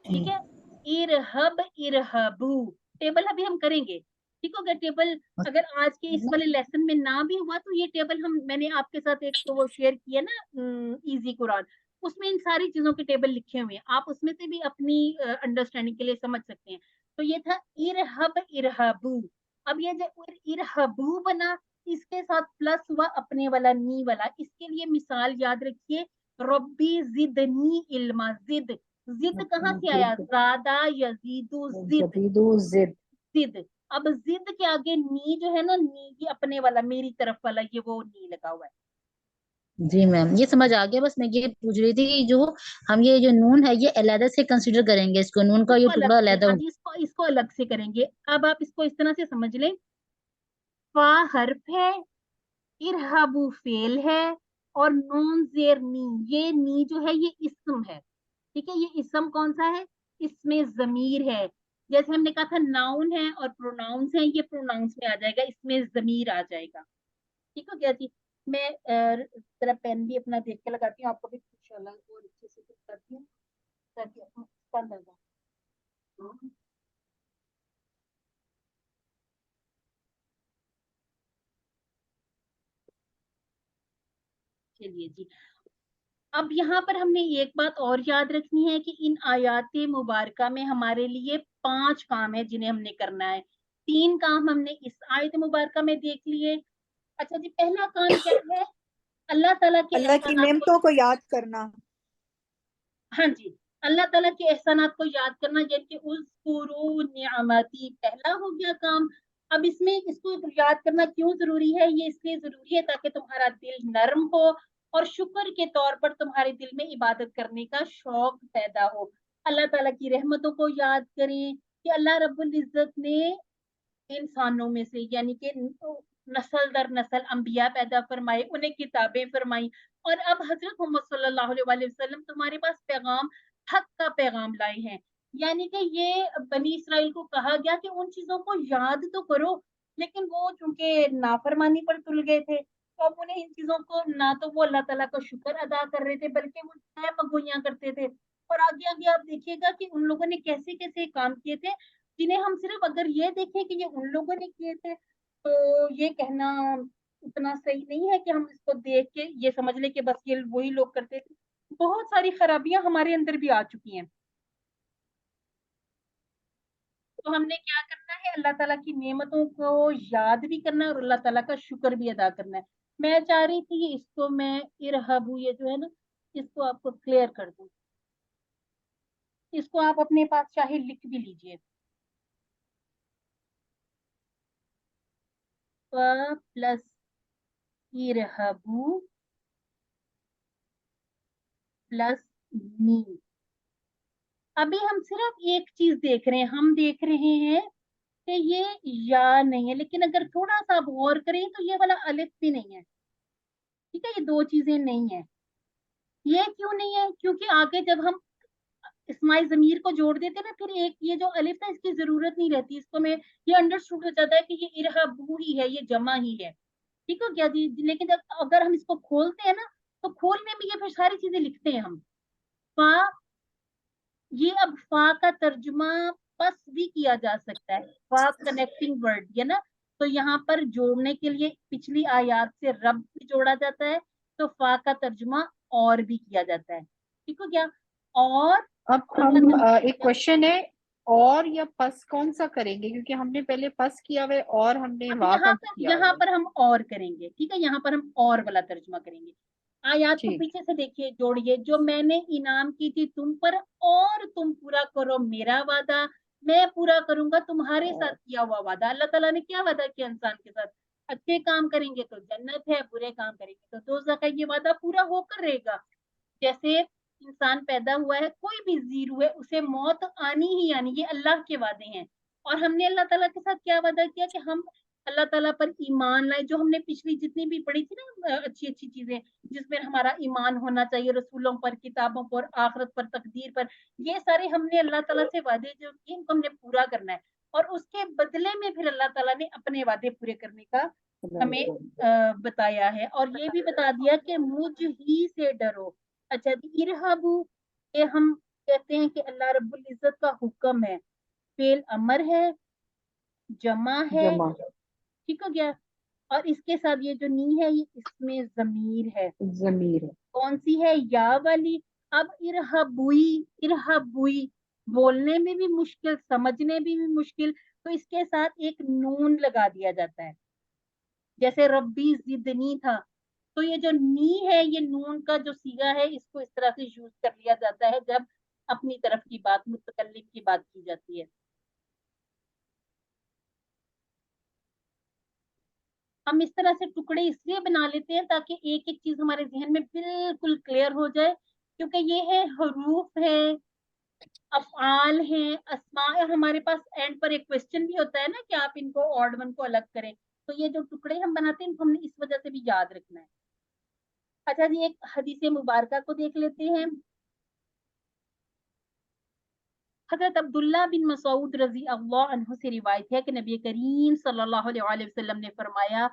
ठीक है। इरहब इरहबू, टेबल अभी हम करेंगे। ठीक हो गया। टेबल अगर आज के इस वाले लेसन में ना भी हुआ तो ये टेबल हम, मैंने आपके साथ एक तो वो शेयर किया ना इजी कुरान, उसमें इन सारी चीजों के टेबल लिखे हुए हैं, आप उसमें से भी अपनी अंडरस्टैंडिंग के लिए समझ सकते हैं। तो ये था इरहब इरहबू। अब ये जो इरहबू बना, इसके साथ प्लस हुआ अपने वाला नी वाला, इसके लिए मिसाल याद रखिए, रब्बी जिदनी इल्मा, जिद, जिद कहाँ से आया, ज्यादा यजीदु जिद, जदीदो जिद। जिद। अब जिद के आगे नी जो है ना, नी ये अपने वाला मेरी तरफ वाला, ये वो नी लगा हुआ है। जी मैम ये समझ आ गया, बस मैं ये पूछ रही थी कि जो हम ये जो नून है ये अलहदा से कंसीडर करेंगे इसको, नून का ये इसको अलग टुकड़ा से, अलहदा हाँ होगा। जी, इसको अलग से करेंगे। अब आप इसको इस तरह से समझ लें, फा हर्फ है, इरहाबू फेल है, اور نون زیر نی، یہ نی جو ہے یہ اسم ہے، ٹھیک ہے، یہ اسم کون سا ہے؟ اس میں ضمیر ہے، جیسے ہم نے کہا تھا ناؤن ہے اور پروناؤنس ہیں، یہ پروناؤنس میں آ جائے گا، اس میں ضمیر آ جائے گا، ٹھیک ہو گیا جی. میں ذرا پین بھی اپنا دیکھ کے لگاتی ہوں، آپ کو بھی انشاءاللہ اور اچھے سے کرتی ہوں تاکہ آپ کو اندازہ. چلیے جی، اب یہاں پر ہم نے ایک بات اور یاد رکھنی ہے کہ ان آیات مبارکہ میں ہمارے لیے 5 کام ہیں جنہیں ہم نے کرنا ہے. 3 کام ہم نے اس آیت مبارکہ میں دیکھ لیے. اچھا جی، پہلا کام کیا ہے؟ اللہ تعالیٰ کے اللہ کی احسانات نعمتوں کو یاد کرنا. ہاں جی، اللہ تعالیٰ کے احسانات کو یاد کرنا، جن کے اذکروا نعمتی پہلا ہو گیا کام. اب اس میں اس کو یاد کرنا کیوں ضروری ہے؟ یہ اس لیے ضروری ہے تاکہ تمہارا دل نرم ہو اور شکر کے طور پر تمہارے دل میں عبادت کرنے کا شوق پیدا ہو. اللہ تعالیٰ کی رحمتوں کو یاد کریں کہ اللہ رب العزت نے انسانوں میں سے یعنی کہ نسل در نسل انبیاء پیدا فرمائے، انہیں کتابیں فرمائی، اور اب حضرت محمد صلی اللہ علیہ وسلم تمہارے پاس پیغام، حق کا پیغام لائے ہیں. یعنی کہ یہ بنی اسرائیل کو کہا گیا کہ ان چیزوں کو یاد تو کرو، لیکن وہ چونکہ نافرمانی پر تل گئے تھے تو اب انہیں ان چیزوں کو نہ تو وہ اللہ تعالیٰ کا شکر ادا کر رہے تھے بلکہ وہ مگوئیاں کرتے تھے. اور آگے آگے آپ دیکھیے گا کہ ان لوگوں نے کیسے کیسے کام کیے تھے جنہیں ہم صرف اگر یہ دیکھیں کہ یہ ان لوگوں نے کیے تھے تو یہ کہنا اتنا صحیح نہیں ہے کہ ہم اس کو دیکھ کے یہ سمجھ لیں کہ بس یہ وہی لوگ کرتے تھے. بہت ساری خرابیاں ہمارے اندر بھی آ چکی ہیں. تو ہم نے کیا کرنا ہے؟ اللہ تعالیٰ کی نعمتوں کو یاد بھی کرنا ہے اور اللہ تعالیٰ کا شکر بھی ادا کرنا ہے. میں چاہ رہی تھی اس کو میں ارہبو یہ جو ہے نا اس کو آپ کو کلیئر کر دوں. اس کو آپ اپنے پاس چاہے لکھ بھی لیجئے. پلس ارہبو پلس نی. ابھی ہم صرف ایک چیز دیکھ رہے ہیں، ہم دیکھ رہے ہیں کہ یہ یا نہیں ہے، لیکن اگر تھوڑا سا آپ غور کریں تو یہ والا الف بھی نہیں ہے، ٹھیک ہے، یہ 2 چیزیں نہیں ہیں. یہ کیوں نہیں ہے؟ کیونکہ آگے جب ہم اسماعی ضمیر کو جوڑ دیتے نا پھر ایک یہ جو الف ہے اس کی ضرورت نہیں رہتی، اس کو میں یہ انڈرسٹوڈ ہو جاتا ہے کہ یہ ارہبو ہی ہے، یہ جمع ہی ہے، ٹھیک ہو گیا جی. لیکن اگر ہم اس کو کھولتے ہیں نا تو کھولنے میں یہ پھر ساری چیزیں لکھتے ہیں ہم. فا، یہ اب فا کا ترجمہ پس بھی کیا جا سکتا ہے، فا کنیکٹنگ ورڈ ہے نا، تو یہاں پر جوڑنے کے لیے پچھلی آیات سے رب بھی جوڑا جاتا ہے تو فا کا ترجمہ اور بھی کیا جاتا ہے، ٹھیک ہو گیا. اور اب ہم ایک کوشچن ہے، اور یا پس کون سا کریں گے؟ کیونکہ ہم نے پہلے پس کیا ہوا ہے اور ہم نے وا کا کیا ہوا یہاں ہے. پر ہم اور کریں گے، ٹھیک ہے، یہاں پر ہم اور والا ترجمہ کریں گے. آیات کو ٹھیک. پیچھے سے دیکھیے، جوڑیے. جو میں نے انعام کی تھی تم پر اور تم پورا کرو میرا وعدہ، میں پورا کروں گا تمہارے ساتھ کیا ہوا وعدہ. اللہ تعالیٰ نے کیا وعدہ کیا انسان کے ساتھ؟ اچھے کام کریں گے تو جنت ہے، برے کام کریں گے تو دوزخ ہے. یہ وعدہ پورا ہو کر رہے گا. جیسے انسان پیدا ہوا ہے، کوئی بھی زیرو ہے، اسے موت آنی ہی آنی، یہ اللہ کے وعدے ہیں. اور ہم نے اللہ تعالیٰ کے ساتھ کیا وعدہ کیا کہ ہم اللہ تعالیٰ پر ایمان لائے. جو ہم نے پچھلی جتنی بھی پڑھی تھی نا اچھی اچھی چیزیں جس میں ہمارا ایمان ہونا چاہیے، رسولوں پر، کتابوں پر، آخرت پر، تقدیر پر، یہ سارے ہم نے اللہ تعالیٰ سے وعدے جو کیے ان کو ہم نے پورا کرنا ہے. اور اس کے بدلے میں پھر اللہ تعالیٰ نے اپنے وعدے پورے کرنے کا ہمیں بتایا ہے اور یہ بھی بتا دیا کہ مجھ ہی سے ڈرو. اچھا جی، ارہبو یہ ہم کہتے ہیں کہ اللہ رب العزت کا حکم ہے، فعل امر ہے، جمع ہے، جمع ٹھیک ہو گیا. اور اس کے ساتھ یہ جو نی ہے یہ اس میں ضمیر ہے. ضمیر ہے. کون سی ہے؟ یا والی. اب ارہبوئی، ارہبوئی بولنے میں بھی مشکل، سمجھنے میں بھی مشکل، تو اس کے ساتھ ایک نون لگا دیا جاتا ہے. جیسے ربی زدنی تھا تو یہ جو نی ہے یہ نون کا جو سیغہ ہے اس کو اس طرح سے یوز کر لیا جاتا ہے جب اپنی طرف کی بات، متکلم کی بات کی جاتی ہے. ہم اس طرح سے ٹکڑے اس لیے بنا لیتے ہیں تاکہ ایک ایک چیز ہمارے ذہن میں بالکل کلیئر ہو جائے، کیونکہ یہ ہے حروف ہیں، افعال ہیں، اسماء. ہمارے پاس اینڈ پر ایک کوشچن بھی ہوتا ہے نا کہ آپ ان کو آڈ ون کو الگ کریں. تو یہ جو ٹکڑے ہم بناتے ہیں ان کو ہم نے اس وجہ سے بھی یاد رکھنا ہے. اچھا جی، ایک حدیث مبارکہ کو دیکھ لیتے ہیں. حضرت عبداللہ بن مسعود رضی اللہ عنہ سے روایت ہے کہ نبی کریم صلی اللہ علیہ وسلم نے فرمایا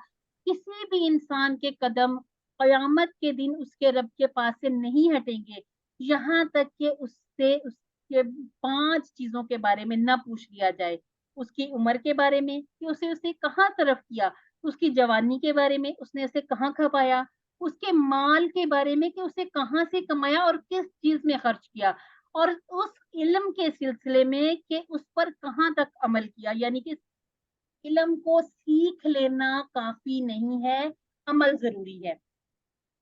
کسی بھی انسان کے قدم قیامت کے دن اس کے رب کے پاس سے نہیں ہٹیں گے یہاں تک کہ اس سے اس کے 5 چیزوں کے بارے میں نہ پوچھ لیا جائے. اس کی عمر کے بارے میں کہ اسے کہاں صرف کیا, اس کی جوانی کے بارے میں اس نے اسے کہاں کھپایا, اس کے مال کے بارے میں کہ اسے کہاں سے کمایا اور کس چیز میں خرچ کیا, اور اس علم کے سلسلے میں کہ اس پر کہاں تک عمل کیا. یعنی کہ علم کو سیکھ لینا کافی نہیں ہے, عمل ضروری ہے.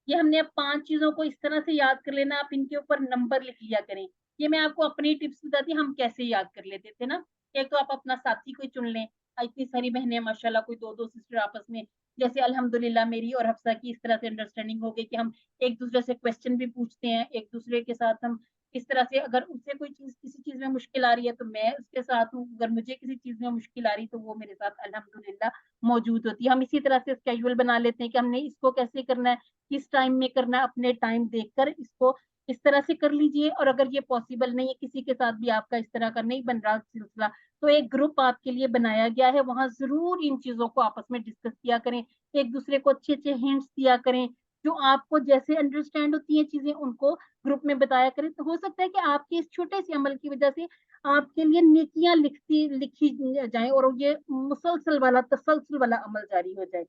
یہ ہم نے اب 5 چیزوں کو اس طرح سے یاد کر لینا, آپ ان کے اوپر نمبر لکھ لیا کریں. یہ میں آپ کو اپنی ٹپس بتاتی ہم کیسے یاد کر لیتے تھے نا. ایک تو آپ اپنا ساتھی کوئی چن لیں, اتنی ساری بہنیں ماشاءاللہ, کوئی 2 سسٹر آپس میں, جیسے الحمدللہ میری اور حفصہ کی اس طرح سے انڈرسٹینڈنگ ہو گئی کہ ہم ایک دوسرے سے کویسچن بھی پوچھتے ہیں, ایک دوسرے کے ساتھ ہم اس طرح سے, اگر اس سے کوئی چیز کسی چیز میں مشکل آ رہی ہے تو میں اس کے ساتھ ہوں, اگر مجھے کسی چیز میں مشکل آ رہی تو وہ میرے ساتھ الحمدللہ موجود ہوتی ہے. ہم اسی طرح سے اسکیجول بنا لیتے ہیں کہ ہم نے اس کو کیسے کرنا ہے, کس ٹائم میں کرنا ہے, اپنے ٹائم دیکھ کر اس کو اس طرح سے کر لیجئے. اور اگر یہ پاسبل نہیں ہے, کسی کے ساتھ بھی آپ کا اس طرح کا نہیں بن رہا سلسلہ, تو ایک گروپ آپ کے لیے بنایا گیا ہے, وہاں ضرور ان چیزوں کو آپس میں ڈسکس کیا کریں, ایک دوسرے کو اچھے اچھے ہنٹس دیا کریں, جو آپ کو جیسے انڈرسٹینڈ ہوتی ہیں چیزیں ان کو گروپ میں بتایا کریں. تو ہو سکتا ہے کہ آپ کے اس چھوٹے سے عمل کی وجہ سے آپ کے لیے نیکیاں لکھی جائیں اور یہ مسلسل والا تسلسل والا عمل جاری ہو جائے.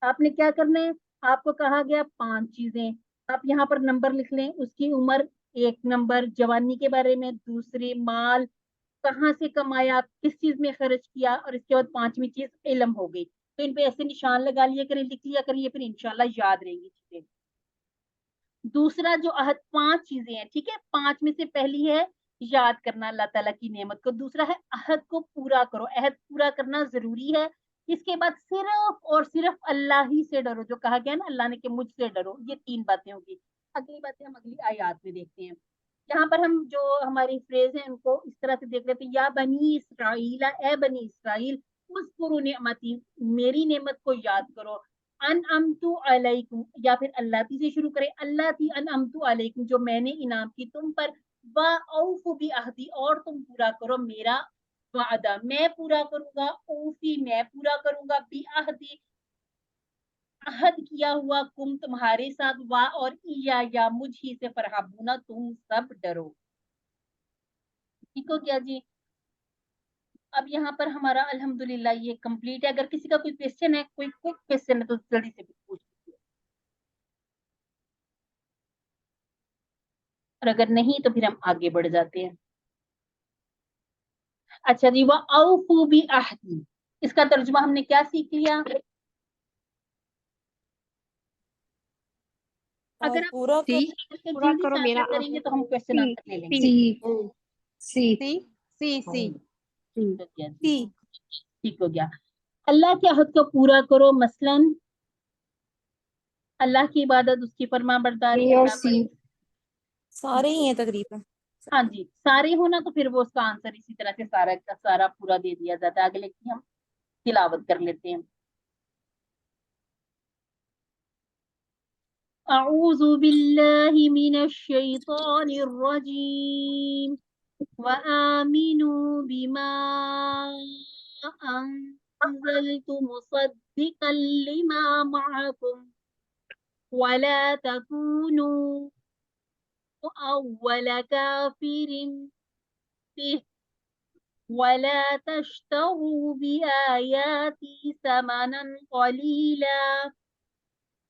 آپ نے کیا کرنا ہے, آپ کو کہا گیا 5 چیزیں, آپ یہاں پر نمبر لکھ لیں. اس کی عمر 1 نمبر, جوانی کے بارے میں 2, مال کہاں سے کمایا, کس چیز میں خرچ کیا, اور اس کے بعد 5ویں چیز علم ہو گئی. تو ان پہ ایسے نشان لگا لیا کریں, لکھ لیا کریں, یہ پھر انشاءاللہ یاد رہیں گی چیزیں. دوسرا جو عہد 5 چیزیں ہیں, ٹھیک ہے, 5 میں سے پہلی ہے یاد کرنا اللہ تعالیٰ کی نعمت کو, دوسرا ہے عہد کو پورا کرو, عہد پورا کرنا ضروری ہے. اس کے بعد صرف اور صرف اللہ ہی سے ڈرو, جو کہا گیا نا اللہ نے کہ مجھ سے ڈرو. یہ 3 باتیں ہوگی. اگلی باتیں ہم اگلی آیات میں دیکھتے ہیں. یہاں پر ہم جو ہماری فریز ہیں ان کو اس طرح سے دیکھ لیتے ہیں. یا بنی اسرائیل, اے بنی اسرائیل, اذکروا نعمتی, میری نعمت کو یاد کرو. انعمت علیکم, یا پھر اللہ تی سے شروع کرے, اللہ تی انعمت علیکم, جو میں نے انعام کی تم پر, واوفوا بعہدی, اور تم پورا کرو میرا وعدہ, میں پورا کروں گا, اوفی میں پورا کروں گا, بعہدی عہد کیا ہوا, کم تمہارے ساتھ, وا اور یا مجھ ہی سے, فرحبونا تم سب ڈرو. ٹھیک ہو گیا جی. اب یہاں پر ہمارا الحمدللہ یہ کمپلیٹ ہے. اگر کسی کا کوئی کویسچن ہے, کوئی کویسچن ہے تو جلدی سے پوچھ لیجیے, اور اگر نہیں تو پھر ہم آگے بڑھ جاتے ہیں. اچھا جی, وَأَوْفُوا بِعَہْدِی, اس کا ترجمہ ہم نے کیا سیکھ لیا؟ اگر آپ پورا جلدی کرو سے میرا آنسر کریں گے تو ہم کویسچن سی آنسر لے لیں گے. سی سی ٹھیک ہو گیا. اللہ کے عہد کو پورا کرو, مثلاً اللہ کی عبادت, اس کی فرما برداری, اے اور سی. سارے ہی ہیں تقریباً. ہاں جی, سارے ہونا تو پھر وہ اس کا آنسر اسی طرح سے سارا کا سارا پورا دے دیا جاتا ہے. اگلے کی ہم تلاوت کر لیتے ہیں. اعوذ باللہ من الشیطان الرجیم وآمنوا بما انزلت مصدقا لما معكم ولا تكونوا أول كافر به ولا تشتروا بآياتي ثمنا قليلا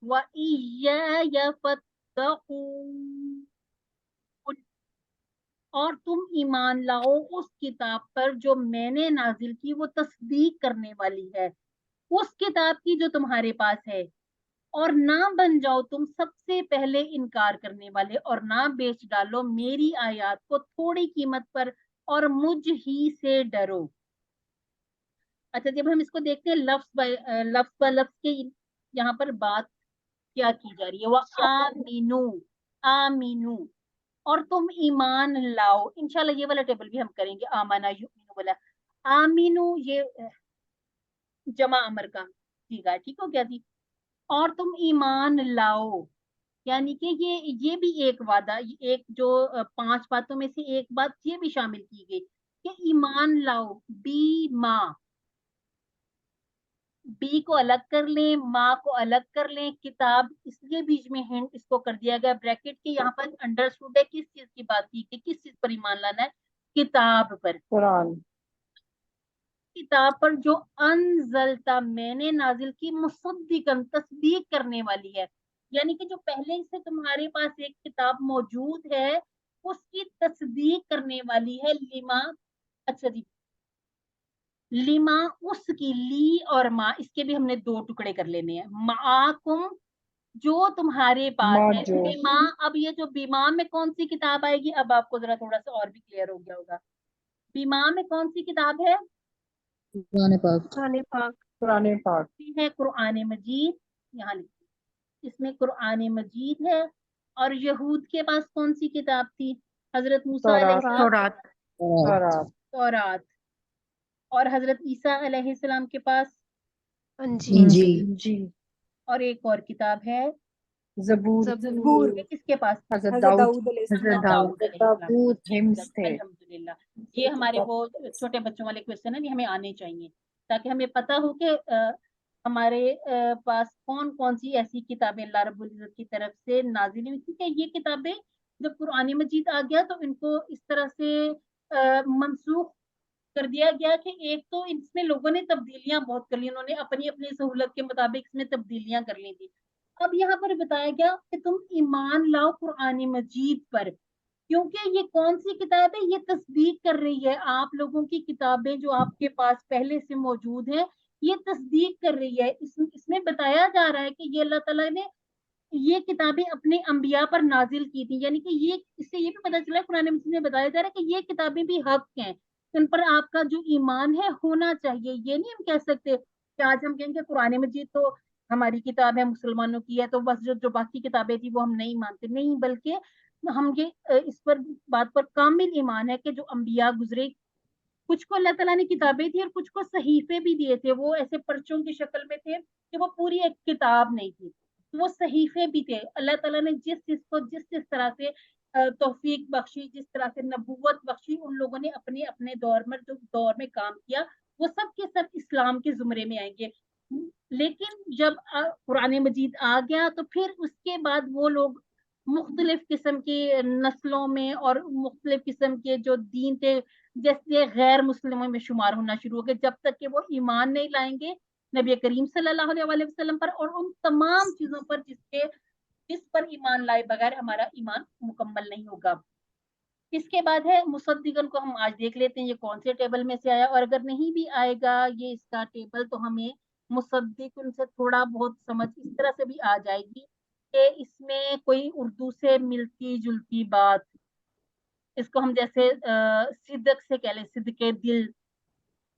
وإياي فاتقون. اور تم ایمان لاؤ اس کتاب پر جو میں نے نازل کی, وہ تصدیق کرنے والی ہے اس کتاب کی جو تمہارے پاس ہے, اور نہ بن جاؤ تم سب سے پہلے انکار کرنے والے, اور نہ بیچ ڈالو میری آیات کو تھوڑی قیمت پر, اور مجھ ہی سے ڈرو. اچھا, جب ہم اس کو دیکھتے ہیں لفظ با لفظ کے یہاں پر بات کیا کی جا رہی ہے, وہ آمینو, اور تم ایمان لاؤ. انشاءاللہ یہ والا ٹیبل بھی ہم کریں گے, آمانا یؤمنو والا. آمینو یہ جمع امر کا ٹھیک ہے, ٹھیک ہو گیا جی. اور تم ایمان لاؤ, یعنی کہ یہ بھی ایک وعدہ، ایک جو 5 باتوں میں سے ایک بات یہ بھی شامل کی گئی کہ ایمان لاؤ بی ماں، بی کو الگ کر لیں، ماں کو الگ کر لیں، کتاب اس لیے بیچ میں ہنٹ اس کو کر دیا گیا بریکٹ کے، یہاں پر انڈرسٹوڈ ہے کس چیز کی بات کی کہ کس چیز پر ایمان لانا ہے، کتاب پر، قرآن، کتاب پر جو انزلتا میں نے نازل کی، مصدقاً تصدیق کرنے والی ہے، یعنی کہ جو پہلے سے تمہارے پاس ایک کتاب موجود ہے اس کی تصدیق کرنے والی ہے، لما، اچھا جی، لما اس کی، لی اور ما اس کے بھی ہم نے 2 ٹکڑے کر لینے ہیں، معاکم جو تمہارے پاس ماں ہے، جو، بیما، اب یہ جو بیما میں کون سی کتاب آئے گی، اب آپ کو ذرا تھوڑا سا اور بھی کلیئر ہو گیا ہوگا، بیما میں کون سی کتاب ہے، قرآن پاک، قرآن پاک، قرآن پاک، ہے قرآن مجید، یہاں لکھیں اس میں قرآن مجید ہے، اور یہود کے پاس کون سی کتاب تھی، حضرت موسیٰ علیہ تورات، السلام، تورات، تورات، اور حضرت عیسیٰ علیہ السلام کے پاس، انجیل، انجیل، جی، اور ایک اور کتاب ہے، زبور، زبور، یہ کس کے پاس تھی، حضرت حضرت داؤد، داؤد علیہ حضرت السلام، داؤد، علیہ السلام، ہمز تھے، الحمدللہ، یہ ہمارے وہ چھوٹے بچوں والے کوشچن ہیں، یہ ہمیں آنے چاہیے تاکہ ہمیں پتا ہو کہ ہمارے پاس کون کون سی ایسی کتابیں اللہ رب العزت کی طرف سے نازل ہوئی، کیونکہ یہ کتابیں جب قرآن مجید آ گیا تو ان کو اس طرح سے منسوخ کر دیا گیا کہ ایک تو اس میں لوگوں نے تبدیلیاں بہت کر لی، انہوں نے اپنی اپنی سہولت کے مطابق اس میں تبدیلیاں کر لی تھی، اب یہاں پر بتایا گیا کہ تم ایمان لاؤ قرآن مجید پر، کیونکہ یہ کون سی کتاب ہے، یہ تصدیق کر رہی ہے آپ لوگوں کی کتابیں جو آپ کے پاس پہلے سے موجود ہیں، یہ تصدیق کر رہی ہے، اس میں بتایا جا رہا ہے کہ یہ اللہ تعالیٰ نے یہ کتابیں اپنے انبیاء پر نازل کی تھی، یعنی کہ یہ اس سے یہ بھی پتہ چلا ہے قرآن مجید میں بتایا جا رہا ہے کہ یہ کتابیں بھی حق ہیں، ان پر آپ کا جو ایمان ہے ہونا چاہیے، یہ نہیں ہم کہہ سکتے کہ آج ہم کہیں گے قرآن مجید تو ہماری کتاب ہے، مسلمانوں کی ہے، تو بس جو باقی کتابیں تھی وہ ہم نہیں مانتے، نہیں، بلکہ ہم یہ اس پر بات پر کامل ایمان ہے کہ جو انبیاء گزرے، کچھ کو اللہ تعالیٰ نے کتابیں دی اور کچھ کو صحیفے بھی دیے تھے، وہ ایسے پرچوں کی شکل میں تھے کہ وہ پوری ایک کتاب نہیں تھی، وہ صحیفے بھی تھے، اللہ تعالیٰ نے جس چیز کو جس طرح سے توفیق بخشی، جس طرح سے نبوت بخشی، ان لوگوں نے اپنے اپنے دور میں کام کیا، وہ سب کے سب اسلام کے زمرے میں آئیں گے، لیکن جب قرآن مجید آ گیا تو پھر اس کے بعد وہ لوگ مختلف قسم کی نسلوں میں اور مختلف قسم کے جو دین تھے جیسے غیر مسلموں میں شمار ہونا شروع ہو گئے، جب تک کہ وہ ایمان نہیں لائیں گے نبی کریم صلی اللہ علیہ وسلم پر اور ان تمام چیزوں پر جس پر ایمان لائے بغیر ہمارا ایمان مکمل نہیں ہوگا۔ اس کے بعد ہے مصدقن کو ہم آج دیکھ لیتے ہیں یہ کون سے ٹیبل میں سے آیا، اور اگر نہیں بھی آئے گا یہ اس کا ٹیبل تو ہمیں مصدقن سے تھوڑا بہت سمجھ اس طرح سے بھی آ جائے گی کہ اس میں کوئی اردو سے ملتی جلتی بات، اس کو ہم جیسے صدق سے کہہ لیں، صدق دل،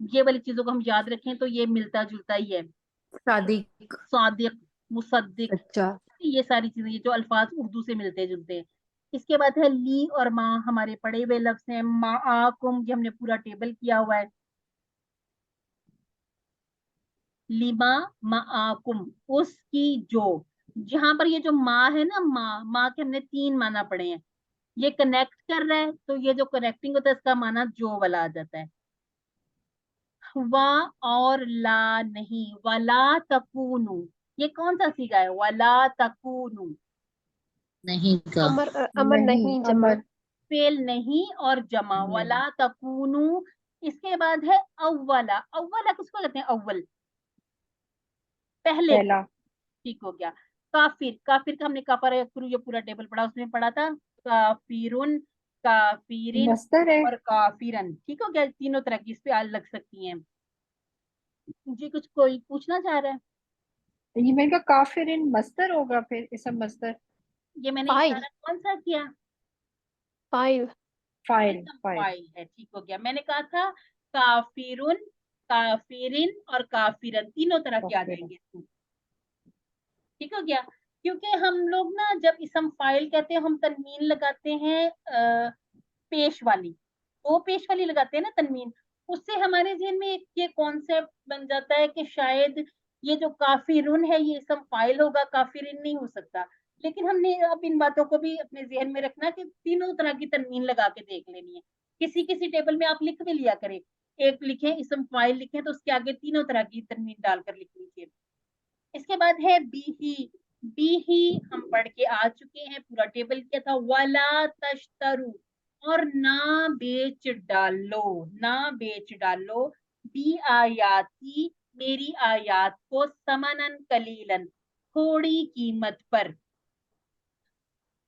یہ والی چیزوں کو ہم یاد رکھیں تو یہ ملتا جلتا ہی ہے، صادق، صادق، مصدق، سچا، یہ ساری چیزیں یہ جو الفاظ اردو سے ملتے جلتے ہیں۔ اس کے بعد ہے لی اور ماں، ہمارے پڑے ہوئے لفظ ہیں، معاکم یہ ہم نے پورا ٹیبل کیا ہوا ہے، لما معاکم اس کی جو، جہاں پر یہ جو ماں ہے نا، ماں کے ہم نے 3 معنی پڑھے ہیں، یہ کنیکٹ کر رہا ہے تو یہ جو کنیکٹنگ ہوتا ہے اس کا معنی جو والا آ جاتا ہے، وا اور لا نہیں، ولا تکونو، یہ کون سا سیگا ہے، ولا تکونو، نہیں کا، امر نہیں جمع، امر، فعل نہیں اور جمع، ولا تکونو، اس کے بعد ہے اولا، اولا کس کو کہتے ہیں، اول، پہلے کو، پہلا، ٹھیک ہو گیا، کافر، کافر کا ہم نے کافر یہ پورا ٹیبل پڑھا، اس میں پڑھا تھا کافرن، کافرین مصدر ہے، اور کافرن، ٹھیک ہو گیا، تینوں طرح کی اس پہ آل لگ سکتی ہیں جی، کچھ کوئی پوچھنا چاہ رہا ہے، یہ میں نے کہا کافرن مصدر ہوگا، پھر اسم مصدر، یہ میں نے فائل، اشارہ کون سا کیا، فائل، فائل، اسم فائل، فاعل ہے، ٹھیک ہو گیا، میں نے کہا تھا کافرن، کافرین اور کافرن تینوں طرح کے آ جائیں کافرن، گے، ٹھیک ہو گیا، کیونکہ ہم لوگ نا جب اسم فاعل کہتے ہیں ہم تنوین لگاتے ہیں پیش والی، وہ پیش والی لگاتے ہیں نا تنوین، اس سے ہمارے ذہن میں یہ کانسیپٹ بن جاتا ہے کہ شاید یہ جو کافرن ہے یہ اسم فاعل ہوگا، کافرین نہیں ہو سکتا، لیکن ہم نے اب ان باتوں کو بھی اپنے ذہن میں رکھنا کہ تینوں طرح کی تنوین لگا کے دیکھ لینی ہے. کسی کسی ٹیبل میں آپ لکھ بھی لیا کریں, ایک لکھیں اسم فاعل لکھیں تو اس کے آگے تینوں طرح کی تنوین ڈال کر لکھ لیجیے. اس کے بعد ہے بی ہی. بی ہی ہم پڑھ کے آ چکے ہیں, پورا ٹیبل کیا تھا, ولا تشترو, اور نہ بیچ ڈالو, نہ بیچ ڈالو, بی آیاتی, میری آیات کو, سمنن قلیلن, تھوڑی قیمت پر,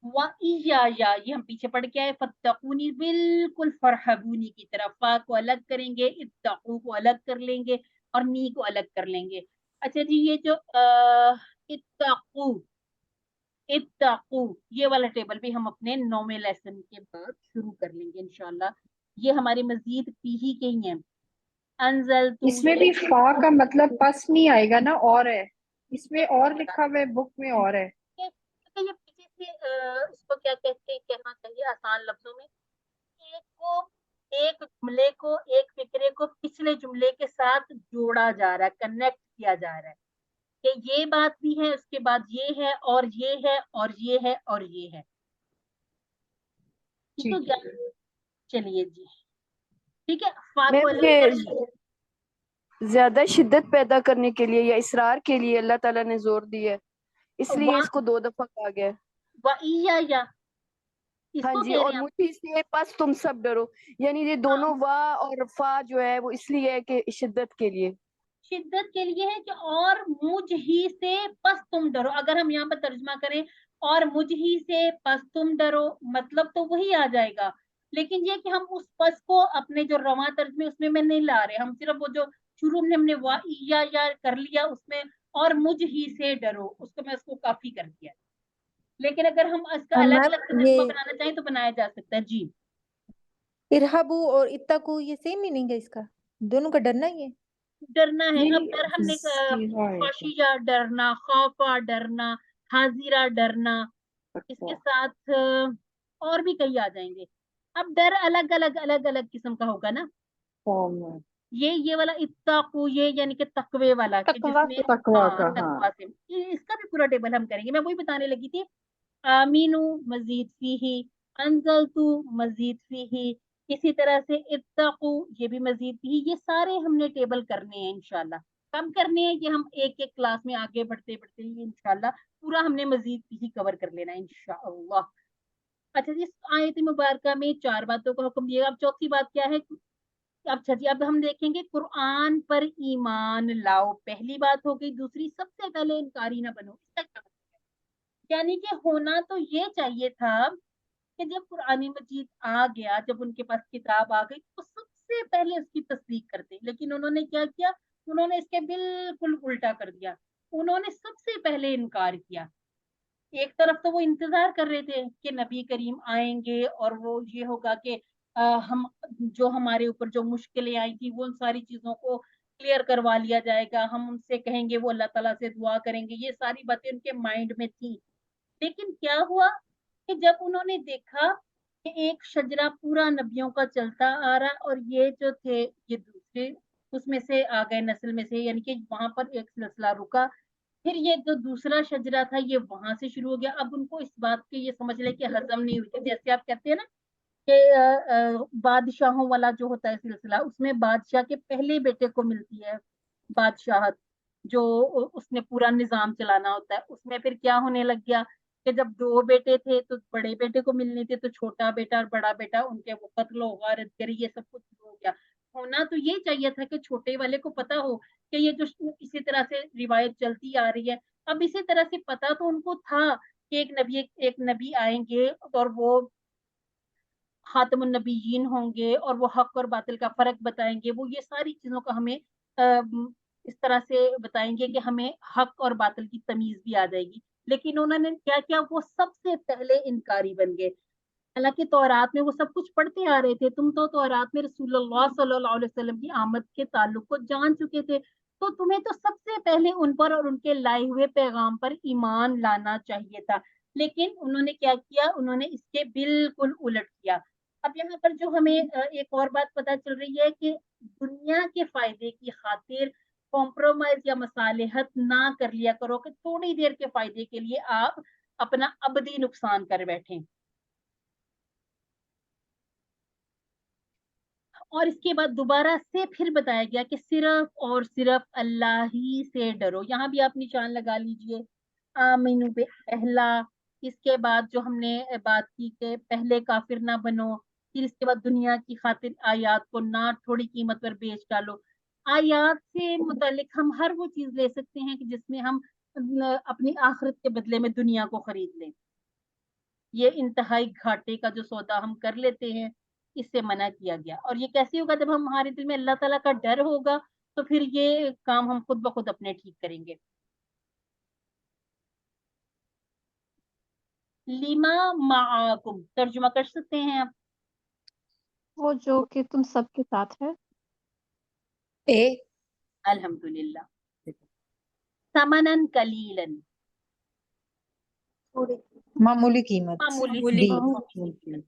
وَإِيَّايَ, یہ ہم پیچھے پڑھ کے آئے, فَاتَّقُونِ, بالکل فرحبونی کی طرف, فا کو الگ کریں گے, اتقو کو الگ کر لیں گے, اور نی کو الگ کر لیں گے. اچھا جی, یہ جو اتقو, اتقو, یہ والا ٹیبل بھی ہم اپنے 9ویں لیسن کے بعد شروع کر لیں گے انشاءاللہ. یہ ہمارے مزید پی ہی کے ہی ہیں. انزلتو, اس میں بھی فا کا مطلب پس نہیں آئے گا نا, اور ہے اس میں, اور لکھا ہوا ہے بک میں, اور ہے. یہ پیچھے سے اس کو کیا کہتے ہیں, کہنا چاہیے آسان لفظوں میں, ایک جملے کو, ایک فکرے کو پچھلے جملے کے ساتھ جوڑا جا رہا ہے, کنیکٹ کیا جا رہا ہے, کہ یہ بات بھی ہے, اس کے بعد یہ ہے, اور یہ ہے, اور یہ ہے, اور یہ ہے. ٹھیک ہے کیا, چلیے جی ٹھیک ہے. فا کو الگ کر لیں. زیادہ شدت پیدا کرنے کے لیے یا اصرار کے لیے اللہ تعالیٰ نے زور دیا ہے, اس لیے اس کو 2 دفعہ کہا گیا ہے. وَإِيَّايَ, اس ہاں کو جی, کہہ اور رہے ہیں مجھ ہی سے پس تم سب ڈرو, یعنی یہ دونوں وا اور فا جو ہے وہ اس لیے ہے کہ شدت کے لیے, شدت کے لیے ہے کہ اور مجھ ہی سے پس تم ڈرو. اگر ہم یہاں پر ترجمہ کریں اور مجھ ہی سے پس تم ڈرو, مطلب تو وہی آ جائے گا, لیکن یہ کہ ہم اس پس کو اپنے جو رواں ترجمے اس میں نہیں لا رہے, ہم صرف وہ جو شروع میں ہم نے یا کر لیا اس میں, اور مجھ ہی سے ڈرو, اس کو میں اس کو کافی کر دیا. لیکن اگر ہم اس کا الگ الگ ترجمہ بنانا چاہیں تو بنایا جا سکتا ہے. جی, ارہبو اور اتقو یہ سیم میننگ ہے اس کا, دونوں کا ڈرنا ہی ہے. ڈرنا ہے. اب ڈر ہم نے خشیہ ڈرنا, خوفا ڈرنا, حاضرہ ڈرنا, اس کے ساتھ اور بھی کئی آ جائیں گے. اب ڈر الگ الگ الگ الگ قسم کا ہوگا نا. یہ والا اتقو, یہ یعنی کہ تقوی والا, کہ جس میں تقوی سے, اس کا بھی پورا ٹیبل ہم کریں گے. میں وہی بتانے لگی تھی. آمینو مزید فیہی, انزلتو مزید فیہی, اسی طرح سے اتقو, یہ بھی مزید فیہی. یہ سارے ہم نے ٹیبل کرنے ہیں انشاءاللہ. کم کرنے ہیں یہ ہم ایک ایک کلاس میں آگے بڑھتے بڑھتے ہی انشاءاللہ پورا ہم نے مزید فیہی کور کر لینا ہے انشاءاللہ. اچھا جی, آیت مبارکہ میں 4 باتوں کا حکم دیا. اب چوتھی بات کیا ہے؟ اچھا جی, اب ہم دیکھیں گے قرآن پر ایمان لاؤ, پہلی بات ہو گئی. دوسری, سب سے پہلے انکاری نہ بنو. اس کا کیا مطلب ہے؟ یعنی کہ ہونا تو یہ چاہیے تھا کہ جب قرآن مجید آ گیا, جب ان کے پاس کتاب آ گئی, تو سب سے پہلے اس کی تصدیق کرتے, لیکن انہوں نے کیا کیا, انہوں نے اس کے بالکل الٹا کر دیا. انہوں نے سب سے پہلے انکار کیا. ایک طرف تو وہ انتظار کر رہے تھے کہ نبی کریم آئیں گے اور وہ یہ ہوگا کہ ہم جو ہمارے اوپر جو مشکلیں آئی تھی وہ ان ساری چیزوں کو کلیئر کروا لیا جائے گا, ہم ان سے کہیں گے, وہ اللہ تعالیٰ سے دعا کریں گے. یہ ساری باتیں ان کے مائنڈ میں تھی. لیکن کیا ہوا کہ جب انہوں نے دیکھا کہ ایک شجرہ پورا نبیوں کا چلتا آ رہا, اور یہ جو تھے یہ دوسرے اس میں سے آ گئے, نسل میں سے, یعنی کہ وہاں پر ایک سلسلہ رکا, پھر یہ جو دوسرا شجرہ تھا یہ وہاں سے شروع ہو گیا. اب ان کو اس بات کی یہ سمجھ لے کہ ہضم نہیں ہوئی تھی. جیسے آپ کہتے ہیں نا کہ بادشاہوں والا جو ہوتا ہے سلسلہ, اس میں بادشاہ کے پہلے بیٹے کو ملتی ہے بادشاہت, جو اس نے پورا نظام چلانا ہوتا ہے. اس میں پھر کیا ہونے لگ گیا کہ جب 2 بیٹے تھے تو بڑے بیٹے کو ملنی تھی, تو چھوٹا بیٹا اور بڑا بیٹا ان کے وہ قتل و غارت کری, یہ سب کچھ ہو گیا. ہونا تو یہ چاہیے تھا کہ چھوٹے والے کو پتا ہو کہ یہ جو اسی طرح سے روایت چلتی آ رہی ہے. اب اسی طرح سے پتا تو ان کو تھا کہ ایک نبی آئیں گے اور وہ خاتم النبیین ہوں گے, اور وہ حق اور باطل کا فرق بتائیں گے. وہ یہ ساری چیزوں کا ہمیں اس طرح سے بتائیں گے کہ ہمیں حق اور باطل کی تمیز بھی آ جائے گی. لیکن انہوں نے کیا کیا, وہ سب سے پہلے انکاری بن گئے. حالانکہ تورات میں وہ سب کچھ پڑھتے آ رہے تھے. تم تو تورات میں رسول اللہ صلی اللہ علیہ وسلم کی آمد کے تعلق کو جان چکے تھے, تو تمہیں تو سب سے پہلے ان پر اور ان کے لائے ہوئے پیغام پر ایمان لانا چاہیے تھا. لیکن انہوں نے کیا کیا, انہوں نے اس کے بالکل الٹ کیا. اب یہاں پر جو ہمیں ایک اور بات پتہ چل رہی ہے کہ دنیا کے فائدے کی خاطر کمپرومائز یا مصالحت نہ کر لیا کرو, کہ تھوڑی دیر کے فائدے کے لیے آپ अपना अबदी नुकसान कर बैठे। और इसके बाद दोबारा से फिर बताया गया कि सिर्फ और सिर्फ अल्लाह ही से डरो। यहाँ भी आप निशान लगा लीजिए, आमीनू पे पहला, इसके बाद जो हमने बात की कि पहले काफिर ना बनो, फिर इसके बाद दुनिया की खातिर आयात को ना थोड़ी कीमत पर बेच डालो। आयात से मुतालिक हम हर वो चीज ले सकते हैं कि जिसमें हम अपनी आखिरत के बदले में दुनिया को खरीद लें। ये इंतहाई घाटे का जो सौदा हम कर लेते हैं, इससे मना किया गया। और ये कैसे होगा? जब हमारे दिल में अल्लाह ताला का डर होगा, तो फिर ये काम हम खुद ब खुद अपने ठीक करेंगे। लिमा माआकुम तर्जुमा कर सकते हैं आप? वो जो कि तुम सबके साथ है। अल्हम्दुलिल्लाह। समनन कलीलन, मामूली कीमत। मामूली डी। कीमत।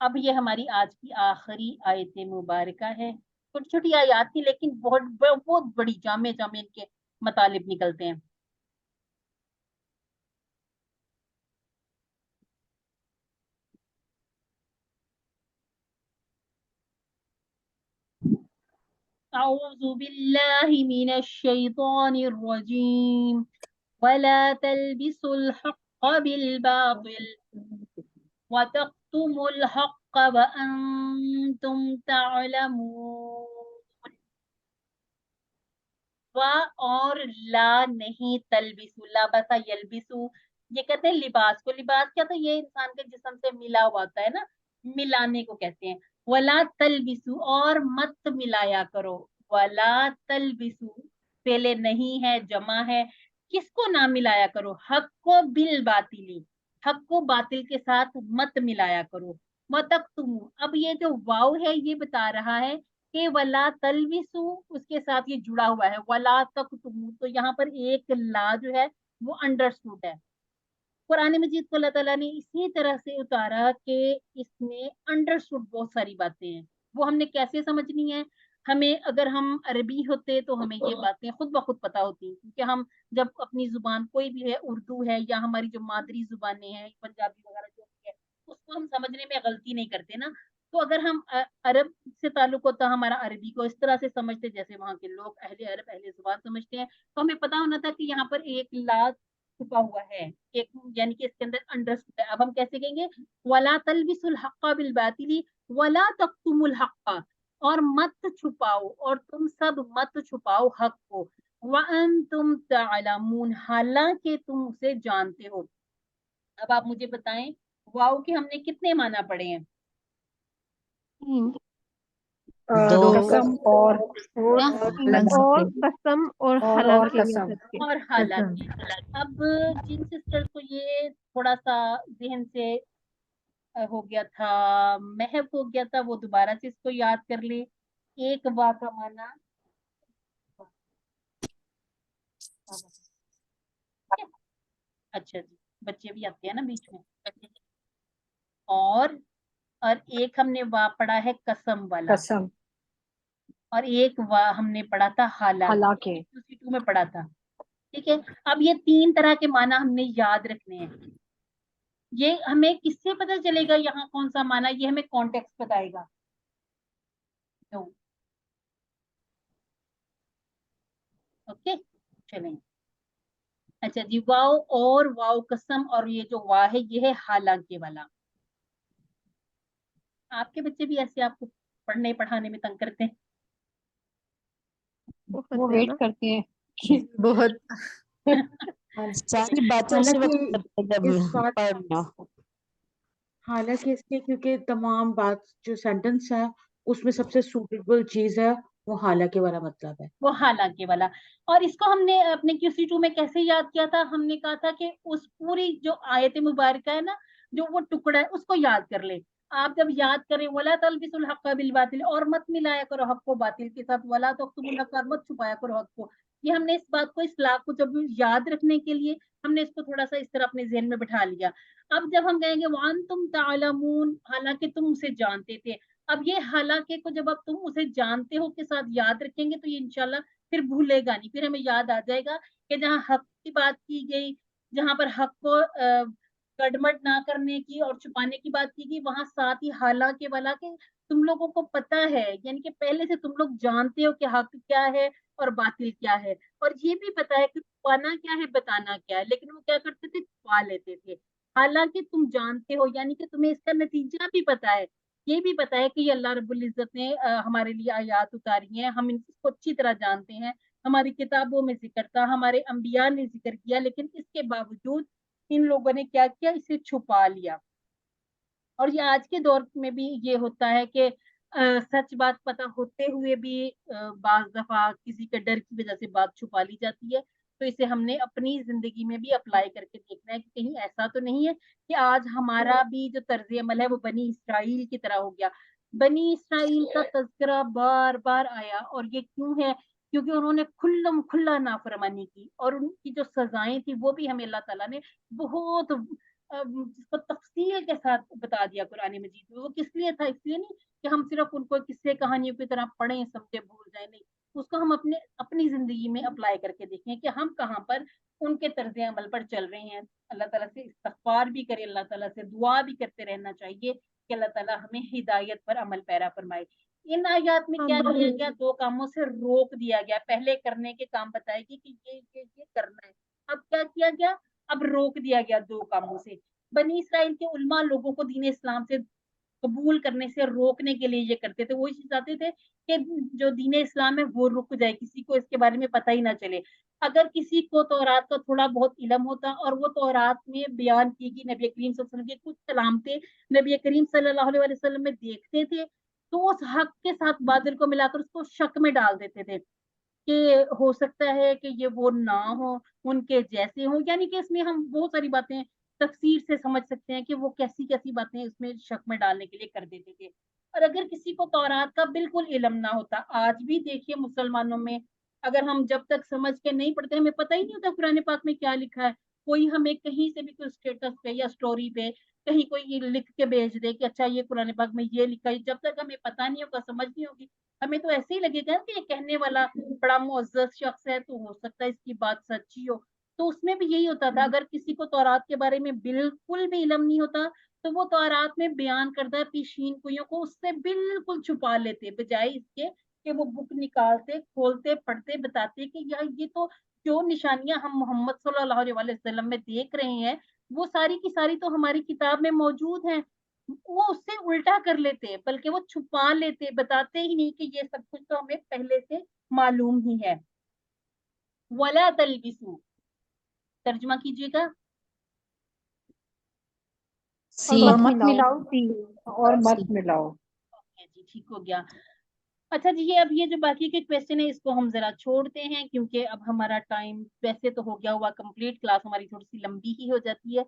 अब ये हमारी आज की आखिरी आयत मुबारका है। छोटी छोटी आयत थी, लेकिन बहुत बड़ी जामे जामे इनके मतलब निकलते हैं। अऊज़ु बिल्लाहि मिनश शैतानिर रजीम वला तल्बिसुल हक़्क़ बिल बातिल व तक्तुमुल हक़्क़ व अंतुम तअलमून। व और ला नहीं, तलबिसु, ला बसा यलबिसु, ये कहते हैं लिबास को। लिबास क्या था? ये इंसान के जिस्म से मिला हुआ होता है ना, मिलाने को कहते हैं। वला तलबिसु, और मत मिलाया करो। वला तलबिसु पहले नहीं है, जमा है। किसको ना मिलाया करो? हक को बिल बातिली, हक को बातिल के साथ मत मिलाया करो। वतक्तुमु, अब ये जो वाव है ये बता रहा है कि वला तलबिसु, उसके साथ ये जुड़ा हुआ है वला तक्तुमु, तो यहाँ पर एक ला जो है वो अंडरस्टूड है। कुरान मजीद को अल्लाह ताला ने इसी तरह से उतारा कि इसमें अंडरस्टूड बहुत सारी बातें हैं। वो हमने कैसे समझनी है? हमें, अगर हम अरबी होते तो हमें ये बातें खुद ब खुद पता होती, क्योंकि हम जब अपनी जुबान कोई भी है, उर्दू है या हमारी जो मादरी जुबानें हैं, पंजाबी वगैरह जो भी है, उसको हम समझने में गलती नहीं करते ना। तो अगर हम अरब से ताल्लुक होता हमारा, अरबी को इस तरह से समझते जैसे वहाँ के लोग अहले अरब अहले जुबान समझते हैं, तो हमें पता होना था कि यहाँ पर एक ला छुपा हुआ है, एक, यानी कि इसके अंदर अंडरस्टूड है। अब हम कैसे कहेंगे? वला तलबिसुल हक़्क़ बिल बातिली वला तक्तुमुल हक़्क़, और मत छुपाओ, और तुम सब मत छुपाओ हक को। व अंतुम तअलमून, हालांकि तुम उसे जानते हो। अब आप मुझे बताएं, वाव के हमने कितने माना पढ़े हैं? दो। कसम और कसम और हालांकि कसम। और हालांकि। अब जिन सिस्टर्स को ये थोड़ा सा जहन से हो गया था, महव हो गया था, वो दोबारा से इसको याद कर ले। एक वा का माना, अच्छा जी, बच्चे भी आते हैं ना बीच में। और एक हमने वा पढ़ा है कसम वाला, कसम और एक वा हमने पढ़ा था हालांकि, दूसरी में पढ़ा था। ठीक है, अब ये तीन तरह के माना हमने याद रखने हैं। ये हमें किससे पता चलेगा यहाँ कौन सा माना? ये हमें कॉन्टेक्स्ट बताएगा। तो ओके, चलें। अच्छा जी, वाव और वाव कसम, और ये जो वा है ये है हालांकि वाला। आपके बच्चे भी ऐसे आपको पढ़ने पढ़ाने में तंग करते हैं? वो वेट करते हैं बहुत। सारी बातें उसी वक्त पढ़ना। हालांकि इसके, क्योंकि तमाम बात जो सेंटेंस है उसमें सबसे सूटेबल चीज है वो हालांकि वाला मतलब है, वो हालांकि वाला। और इसको हमने अपने QC2 में कैसे याद किया था? हमने कहा था कि उस पूरी जो आयत मुबारका है ना, जो वो टुकड़ा है, उसको याद कर ले। आप जब याद करें वला तलबिसुल हक़्क़ बिल बातिल, और मत मिलाया करो हक को बातिल के साथ, वला तक्तुमुल हक़्क़, मत छुपाया करो हक को। ये हमने इस बात को, इस लाभ को जब याद रखने के लिए हमने इसको थोड़ा सा इस तरह अपने ज़हन में बिठा लिया। अब जब हम कहेंगे वअंतुम तअलमून, हालांकि तुम उसे जानते थे, अब ये हालांकि को जब आप तुम उसे जानते हो के साथ याद रखेंगे तो ये इंशाल्लाह फिर भूलेगा नहीं, फिर हमें याद आ जाएगा कि जहाँ हक की बात की गई جہاں پر حق کو گڑمٹ نہ کرنے کی اور چھپانے کی بات کی گئی، وہاں ساتھ ہی حالانکہ والا کہ تم لوگوں کو پتا ہے، یعنی کہ پہلے سے تم لوگ جانتے ہو کہ حق کیا ہے اور باطل کیا ہے، اور یہ بھی پتا ہے کہ چھپانا کیا ہے بتانا کیا ہے، لیکن وہ کیا کرتے تھے؟ چھپا لیتے تھے، حالانکہ تم جانتے ہو، یعنی کہ تمہیں اس کا نتیجہ بھی پتا ہے، یہ بھی پتا ہے کہ یہ اللہ رب العزت نے ہمارے لیے آیات اتاری ہیں، ہم ان کو اچھی طرح جانتے ہیں، ہماری کتابوں میں ذکر تھا، ہمارے انبیاء نے ذکر کیا، لیکن اس کے باوجود ان لوگوں نے کیا کیا؟ اسے چھپا لیا۔ اور یہ آج کے دور میں بھی یہ ہوتا ہے کہ سچ بات پتہ ہوتے ہوئے بھی بعض دفعہ کسی کے ڈر کی وجہ سے بات چھپا لی جاتی ہے، تو اسے ہم نے اپنی زندگی میں بھی اپلائی کر کے دیکھنا ہے کہ کہیں ایسا تو نہیں ہے کہ آج ہمارا بھی جو طرز عمل ہے وہ بنی اسرائیل کی طرح ہو گیا۔ بنی اسرائیل کا تذکرہ بار بار آیا، اور یہ کیوں ہے؟ کیونکہ انہوں نے کھلم کھلا نافرمانی کی، اور ان کی جو سزائیں تھی وہ بھی ہمیں اللہ تعالیٰ نے بہت جس کو تفصیل کے ساتھ بتا دیا قرآن مجید میں۔ وہ کس لیے تھا؟ اس لیے نہیں کہ ہم صرف ان کو قصے کہانیوں کی طرح پڑھیں سمجھے بھول جائیں، نہیں، اس کو ہم اپنی زندگی میں اپلائی کر کے دیکھیں کہ ہم کہاں پر ان کے طرز عمل پر چل رہے ہیں۔ اللہ تعالیٰ سے استغفار بھی کرے، اللہ تعالیٰ سے دعا بھی کرتے رہنا چاہیے کہ اللہ تعالیٰ ہمیں ہدایت پر عمل پیرا فرمائے۔ ان آیات میں کیا کیا گیا؟ دو کاموں سے روک دیا گیا، پہلے کرنے کے کام بتائے گی کہ یہ کرنا ہے، اب کیا کیا گیا؟ اب روک دیا گیا دو کاموں سے۔ بنی اسرائیل کے علماء لوگوں کو دین اسلام سے قبول کرنے سے روکنے کے لیے یہ کرتے تھے، وہ چاہتے تھے کہ جو دین اسلام ہے وہ رک جائے، کسی کو اس کے بارے میں پتہ ہی نہ چلے۔ اگر کسی کو تورات کا تھوڑا بہت علم ہوتا اور وہ تورات میں بیان کی گئی نبی کریم صلی اللہ علیہ وسلم کی کچھ علامتیں نبی کریم صلی اللہ علیہ وسلم میں دیکھتے تھے، تو اس حق کے ساتھ باطل کو ملا کر اس کو شک میں ڈال دیتے تھے کہ ہو سکتا ہے کہ یہ وہ نہ ہو، ان کے جیسے ہوں، یعنی کہ اس میں ہم بہت ساری باتیں تفسیر سے سمجھ سکتے ہیں کہ وہ کیسی کیسی باتیں اس میں شک میں ڈالنے کے لیے کر دیتے تھے۔ اور اگر کسی کو تورات کا بالکل علم نہ ہوتا، آج بھی دیکھیے مسلمانوں میں اگر ہم جب تک سمجھ کے نہیں پڑھتے، ہمیں پتہ ہی نہیں ہوتا قرآن پاک میں کیا لکھا ہے، کوئی ہمیں کہیں سے بھی کوئی اسٹیٹس پہ یا سٹوری پہ کہیں کوئی یہ لکھ کے بھیج دے کہ اچھا یہ قرآن پاک میں یہ لکھا ہے، جب تک ہمیں پتہ نہیں ہوگا، سمجھ نہیں ہوگی، ہمیں تو ایسے ہی لگے گا کہ یہ کہنے والا بڑا معزز شخص ہے، تو ہو سکتا ہے اس کی بات سچی ہو۔ تو اس میں بھی یہی ہوتا تھا، اگر کسی کو تورات کے بارے میں بالکل بھی علم نہیں ہوتا تو وہ تورات میں بیان کردہ پیشین گوئیوں کو اس سے بالکل چھپا لیتے، بجائے اس کے کہ وہ بک نکالتے، کھولتے، پڑھتے، بتاتے کہ یہ تو جو نشانیاں ہم محمد صلی اللہ علیہ وسلم میں دیکھ رہے ہیں وہ ساری کی ساری تو ہماری کتاب میں موجود ہیں۔ وہ اس سے الٹا کر لیتے، بلکہ وہ چھپا لیتے، بتاتے ہی نہیں کہ یہ سب کچھ تو ہمیں پہلے سے معلوم ہی ہے۔ وَلَا تَلْبِسُوا، ترجمہ کیجیے گا۔ اور مت ملاؤ اور مت ملاؤ۔ جی ٹھیک ہو گیا۔ اچھا جی، اب یہ جو باقی کے کویسچن ہے اس کو ہم ذرا چھوڑتے ہیں، کیونکہ اب ہمارا ٹائم ویسے تو ہو گیا ہوا کمپلیٹ، کلاس ہماری تھوڑی سی لمبی ہی ہو جاتی ہے،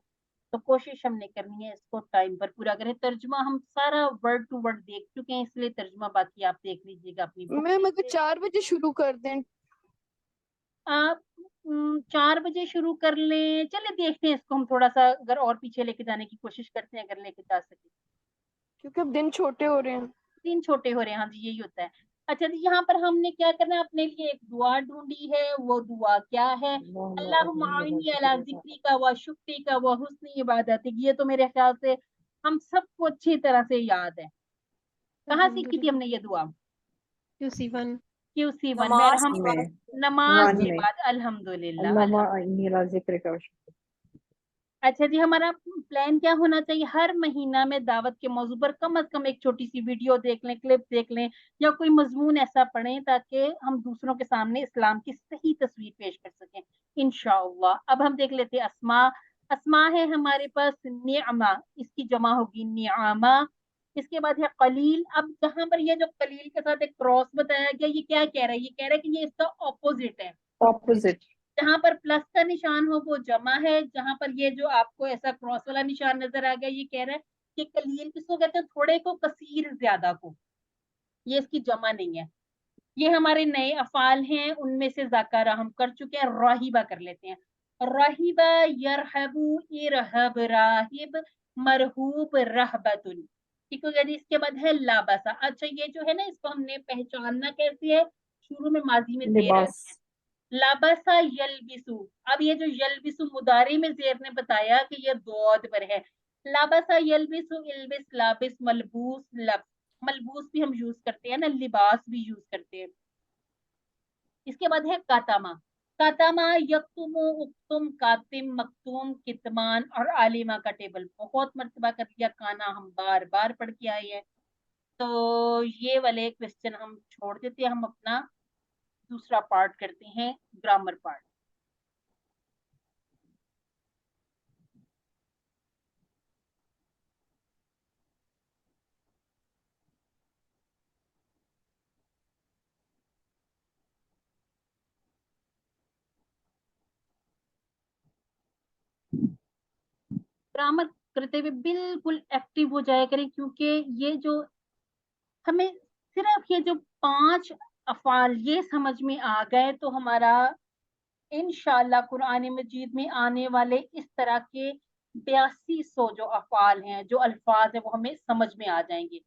تو کوشش ہم نے کرنی ہے اس کو ٹائم پر پورا کریں۔ ترجمہ ہم سارا ورڈ ٹو ورڈ دیکھ چکے ہیں، اس لیے ترجمہ باقی آپ دیکھ لیجیے گا اپنی بک میم میں اگر سے۔ 4 بجے شروع کر دیں؟ آپ 4 بجے شروع کر لیں، چلے دیکھتے ہیں اس کو ہم تھوڑا سا اگر اور پیچھے لے کے جانے کی کوشش کرتے ہیں، اگر لے کے جا سکیں، کیونکہ اب دن چھوٹے ہو رہے ہیں۔ دن چھوٹے ہو رہے ہیں، ہاں جی یہی ہوتا ہے۔ اچھا جی، یہاں پر ہم نے کیا کرنا ہے، اپنے لیے ایک دعا ڈھونڈی ہے، وہ دعا کیا ہے؟ اللہم اعنی علی ذکرک و شکرک و حسن عبادتک۔ یہ تو میرے خیال سے ہم سب کو اچھی طرح سے یاد ہے۔ کہاں سیکھی تھی ہم نے یہ دعا؟ QC1 QC1 میں، ہم نماز کے بعد الحمدللہ۔ اللہ انی علی ذکرک و شکرک۔ اچھا جی، ہمارا پلان کیا ہونا چاہیے؟ ہر مہینہ میں دعوت کے موضوع پر کم از کم ایک چھوٹی سی ویڈیو دیکھ لیں، کلپ دیکھ لیں، یا کوئی مضمون ایسا پڑھیں تاکہ ہم دوسروں کے سامنے اسلام کی صحیح تصویر پیش کر سکیں انشاءاللہ۔ اب ہم دیکھ لیتے اسماء۔ اسماء ہے ہمارے پاس نعمہ، اس کی جمع ہوگی نعامہ۔ اس کے بعد ہے قلیل۔ اب جہاں پر یہ جو قلیل کے ساتھ ایک کراس بتایا گیا، یہ کیا کہہ رہا ہے؟ یہ کہہ رہا ہے کہ یہ اس کا اپوزٹ ہے۔ اپوزٹ۔ جہاں پر پلس کا نشان ہو وہ جمع ہے، جہاں پر یہ جو آپ کو ایسا کراس والا نشان نظر آ گیا یہ کہہ رہا ہے کہ قلیل کس کو کہتے ہیں؟ تھوڑے کو، کثیر زیادہ کو، یہ اس کی جمع نہیں ہے۔ یہ ہمارے نئے افعال ہیں، ان میں سے ذکر ہم کر چکے ہیں، راہبہ کر لیتے ہیں۔ راہبہ، یرہب، ارہب، راہب، مرہوب، رہبۃ۔ ٹھیک ہو گیا جی۔ اس کے بعد ہے لابسا۔ اچھا یہ جو ہے نا، اس کو ہم نے پہچاننا کیسے ہے؟ شروع میں ماضی میں زیر لباس۔ लाबसा यलबिसु, अब ये जो यलबिसु मुदारी में ज़ेर ने बताया कि ये दौद पर है। लाबसा यलबिसु इल्बिस लाबिस मलबूस लब, मलबूस भी हम यूज करते हैं ना, लिबास भी यूज करते हैं। इसके बाद है कातामा, कातामा यक्तुमु उक्तुम कातिम मक्तूम कितमान और आलिमा का टेबल बहुत मर्तबा कर लिया, काना हम बार बार पढ़ के आए हैं, तो ये वाले क्वेश्चन हम छोड़ देते हैं, हम अपना दूसरा पार्ट करते हैं, ग्रामर पार्ट। ग्रामर करते हुए बिल्कुल एक्टिव हो जाया करें, क्योंकि ये जो हमें सिर्फ ये जो 5 अफ़ाल ये समझ में आ गए तो हमारा इंशाअल्लाह कुरान मजीद में आने वाले इस तरह के 8200 जो अफ़ाल हैं, जो अल्फाज हैं, वो हमें समझ में आ जाएंगे।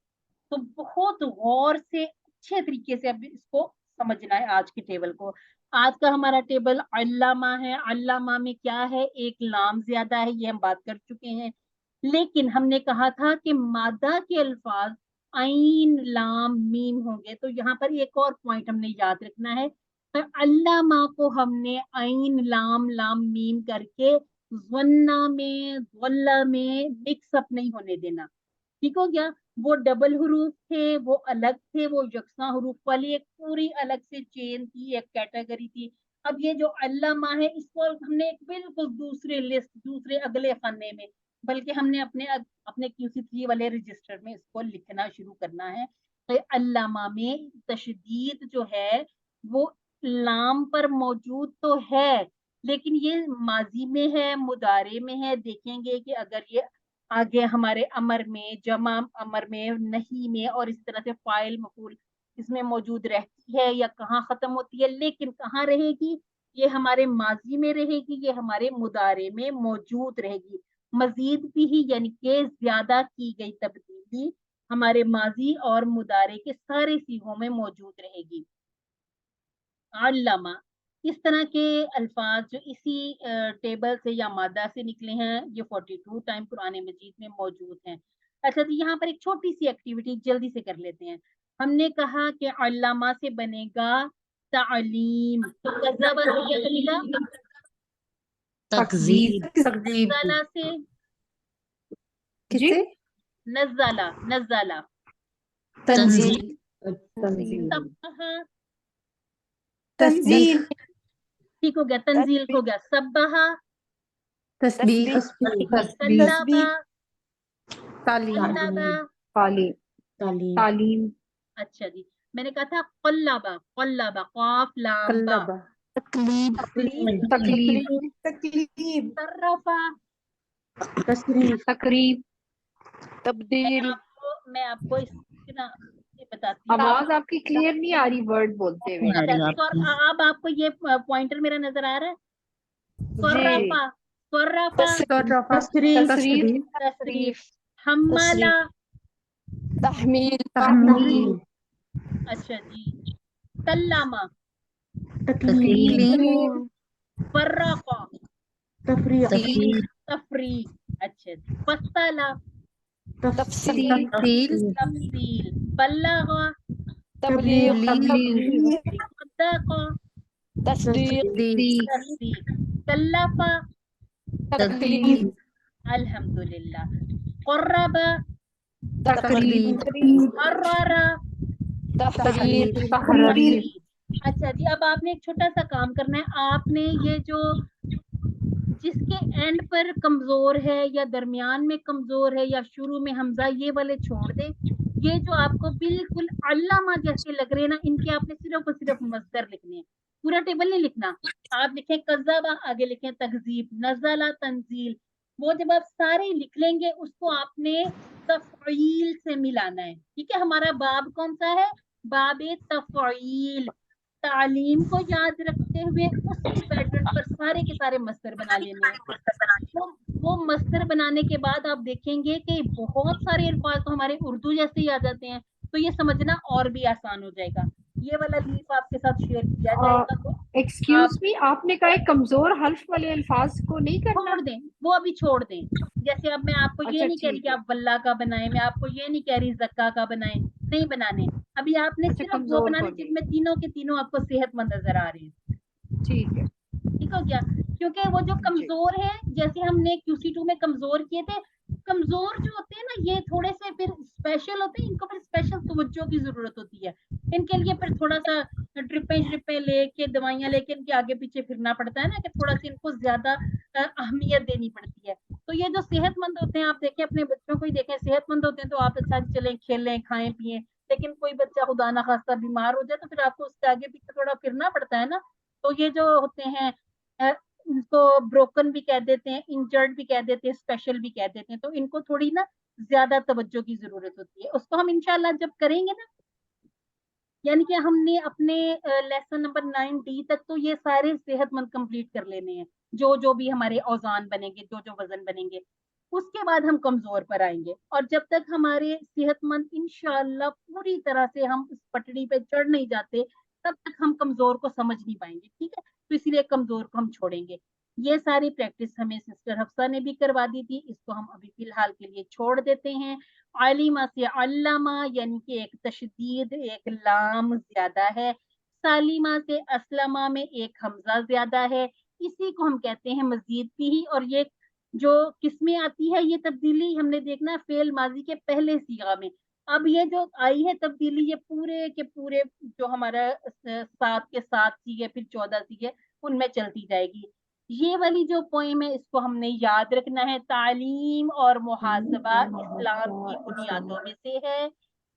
तो बहुत गौर से अच्छे तरीके से अब इसको समझना है आज के टेबल को। आज का हमारा टेबल अल्लामा है। अल्लामा में क्या है, एक लाम ज्यादा है, ये हम बात कर चुके हैं। लेकिन हमने कहा था कि मादा के अल्फाज आइन लाम मीम होंगे, तो यहाँ पर एक और पॉइंट हमने याद रखना है, तो अल्लामा को हमने आइन लाम लाम मीम करके ज़न्ना में ज़ल्ला में मिक्स अप नहीं होने देना। ठीक हो गया, वो डबल हुरूफ थे, वो अलग थे, वो यकसा हुरूफ वाली एक पूरी अलग से चेन थी, एक कैटेगरी थी। अब ये जो अल्लामा है, इसको हमने एक बिल्कुल दूसरे लिस्ट, दूसरे अगले खाने में, बल्कि हमने अपने QC3 वाले रजिस्टर में इसको लिखना शुरू करना है। तो अल्लामा में तशदीद जो है वो लाम पर मौजूद तो है, लेकिन ये माजी में है, मुदारे में है। देखेंगे कि अगर ये आगे हमारे अमर में, जमा अमर में, नहीं में और इस तरह से फाइल मफूल इसमें मौजूद रहती है या कहाँ खत्म होती है, लेकिन कहाँ रहेगी, ये हमारे माजी में रहेगी, ये हमारे मुदारे में मौजूद रहेगी। मजीद भी ही यानी कि ज्यादा की गई तब्दीली हमारे माजी और मुदारे के सारे सीगों में मौजूद रहेगी। अल्लामा, इस तरह के अल्फाज जो इसी टेबल से या मादा से निकले हैं, ये 42 टाइम कुरान मजीद में मौजूद हैं। अच्छा, तो यहाँ पर एक छोटी सी एक्टिविटी जल्दी से कर लेते हैं। हमने कहा कि अल्लामा से बनेगा तालीम, तो कज़्ज़ब से क्या बनेगा, तकजीब, नज़्ज़ला से किससे? नज़्ज़ला, नज़्ज़ला, तंजील, सब्बहा, तस्बीह, ठीक हो गया, तंजील हो गया, सब्बहा, तस्बीह, कल्लाबा, कल्लाबा, तालीम, अच्छा जी, मैंने कहा था कल्लाबा, कल्लाबा, क़ाफ लाम बा, तकलीब, तकलीब, सर्रफा, तकरीब। तब्दील, मैं आपको ना ये बताती हूँ। आवाज आपकी क्लियर नहीं आ रही वर्ड बोलते हुए। अच्छा, अब आपको ये पॉइंटर मेरा नजर आ रहा है, सर्रफा, सर्रफा, तसरीफ, हम्माला, तहमील, अच्छा जी, कल्लामा, तकलीम, फर्रक़ा, तफरीक, तफरीक, अच्छा जी, फस्सला, तफसील, तफसील, बल्लगा, तबलीग, सद्दक़ा, तस्दीक, तस्दीक, कल्लफ़ा, तकलीफ, अल्हम्दुलिल्लाह, क़र्रबा, तकरीब, हर्ररा, तहरीर, अच्छा जी, अब आपने एक छोटा सा काम करना है। आपने ये जो जिसके एंड पर कमजोर है या दरमियान में कमजोर है या शुरू में हमजा, ये वाले छोड़ दे। ये जो आपको बिल्कुल अल्लामा जैसे लग रहे हैं ना, इनके आपने सिर्फ और सिर्फ मस्दर लिखने हैं, पूरा टेबल नहीं लिखना। आप लिखें कज़्ज़बा, आगे लिखें तकज़ीब, नज़ला, तंजील। वो जब आप सारे लिख लेंगे उसको आपने तफ़ईल से मिलाना है। ठीक है, हमारा बाब कौन सा है, बाबे तफ़ईल। तालीम को याद रखते हुए उसी पैटर्न पर सारे के सारे मस्तर बना लेने हैं। वो मस्तर बनाने के बाद आप देखेंगे कि बहुत सारे अल्फाज तो हमारे उर्दू जैसे ही आ जाते हैं, तो ये समझना और भी आसान हो जाएगा। ये वाला लीफ आपके साथ शेयर किया जाएगा। तो एक्सक्यूज मी, आपने कहा है कमजोर हल्फ वाले अल्फाज को नहीं करना? छोड़ दें, वो अभी छोड़ दें। जैसे अब मैं आपको ये अच्छा, नहीं कह रही ठीक कि है। आप वल्ला का बनाएं, मैं आपको ये नहीं कह रही जक्का का बनाएं, नहीं बनाने। अभी आपने अच्छा, सिर्फ वो कमजोर बनाने को नहीं। जिसमें तीनों के तीनों आपको सेहतमंद नजर आ रहे हैं। ठीक है। ठीक हो गया? क्योंकि वो जो जी। कमजोर है, जैसे हमने QC2 में कमजोर किए थे, कमजोर जो होते हैं ना ये थोड़े से फिर स्पेशल होते हैं, इनको फिर स्पेशल तवज्जो की जरूरत होती है। इनके लिए फिर थोड़ा सा ड्रिपें लेके दवाइयां लेके इनके आगे पीछे फिरना पड़ता है ना, कि थोड़ा सा इनको ज्यादा अहमियत देनी पड़ती है। तो ये जो सेहतमंद होते हैं, आप देखें अपने बच्चों को ही देखें, सेहतमंद होते हैं तो आप अच्छा चलें, खेलें, खाएं पिए, लेकिन कोई बच्चा खुदा ना खास्ता बीमार हो जाए तो फिर आपको उसके आगे पीछे थोड़ा फिरना पड़ता है ना। तो ये जो होते हैं इनको ब्रोकन भी कह देते हैं, इंजर्ड भी कह देते हैं, स्पेशल भी कह देते हैं, तो इनको थोड़ी ना ज्यादा तवज्जो की जरूरत होती है। उसको हम इंशाल्लाह जब करेंगे ना, यानी कि हमने अपने लेसन नंबर 9D तक तो ये सारे सेहतमंद कंप्लीट कर लेने हैं, जो जो भी हमारे औजान बनेंगे, जो जो वजन बनेंगे, उसके बाद हम कमजोर पर आएंगे। और जब तक हमारे सेहतमंद इंशाल्लाह पूरी तरह से हम इस पटड़ी पे चढ़ नहीं जाते, तब तक हम कमजोर को समझ नहीं पाएंगे। ठीक है, तो इसलिए कमजोर को हम छोड़ेंगे। ये सारी प्रैक्टिस हमें सिस्टर हफ्सा ने भी करवा दी थी, इसको हम अभी फिलहाल के लिए छोड़ देते हैं। आलिमा से अल्लामा, यानी कि एक तशदीद, एक लाम ज्यादा है। सालिमा से असलमा में एक हमजा ज्यादा है, इसी को हम कहते हैं मजीद भी। और ये जो किसमें आती है ये तब्दीली, हमने देखना फेल माजी के पहले सीगा में। अब ये जो आई है तब्दीली, ये पूरे के पूरे जो हमारा 7 के 7 सीगे, फिर 14 सीगे, उनमें चलती जाएगी। ये वाली जो पोइम है इसको हमने याद रखना है। तालीम और मुहासबा इस्लाम की बुनियादों में से है,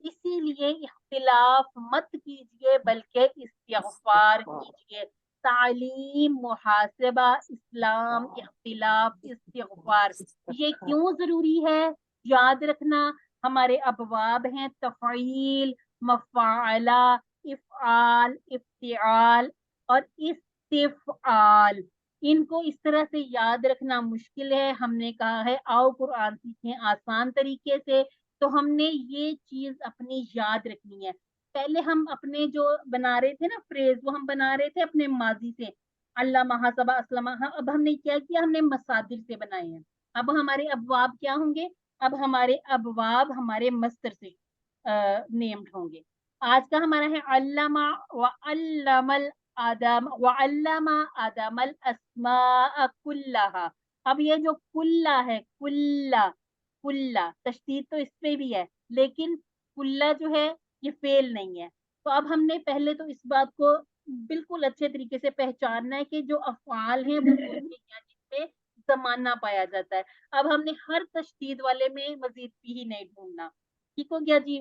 इसीलिए इख्तिलाफ मत कीजिए बल्कि इस्तिग़फ़ार कीजिए। तालीम, मुहासबा, इस्लाम, इख्तिलाफ, इस्तिग़फ़ार, ये क्यों जरूरी है याद रखना। हमारे अबवाब हैं तफ़ईल, मफ़ाला, इफ़आल, इफ़्तिआल और इस्तिफ़आल। इनको इस तरह से याद रखना मुश्किल है। हमने कहा है आओ कुरान सीखें आसान तरीके से, तो हमने ये चीज अपनी याद रखनी है। पहले हम अपने जो बना रहे थे ना फ्रेज, वो हम बना रहे थे अपने माजी से, अल्लाह महासबा असलमा। अब हमने क्या किया, हमने मसादिर से बनाए हैं। अब हमारे अबवाब क्या होंगे, अब हमारे अबवाब हमारे मस्तर से नेम्ड होंगे। आज का हमारा है अल्लामा व अल्लमल आदम व अल्लामा आदमल अस्मा कुल्लाहा। अब ये जो कुल्ला है, कुल्ला, कुल्ला तशदीद तो इस पे भी है, लेकिन कुल्ला जो है ये फेल नहीं है। तो अब हमने पहले तो इस बात को बिल्कुल अच्छे तरीके से पहचानना है कि जो अफ़आल हैं वो होते क्या, जिसमें जमाना पाया जाता है। अब हमने हर तशदीद वाले में मजीद भी ही नहीं ढूंढना। ठीक हो गया जी?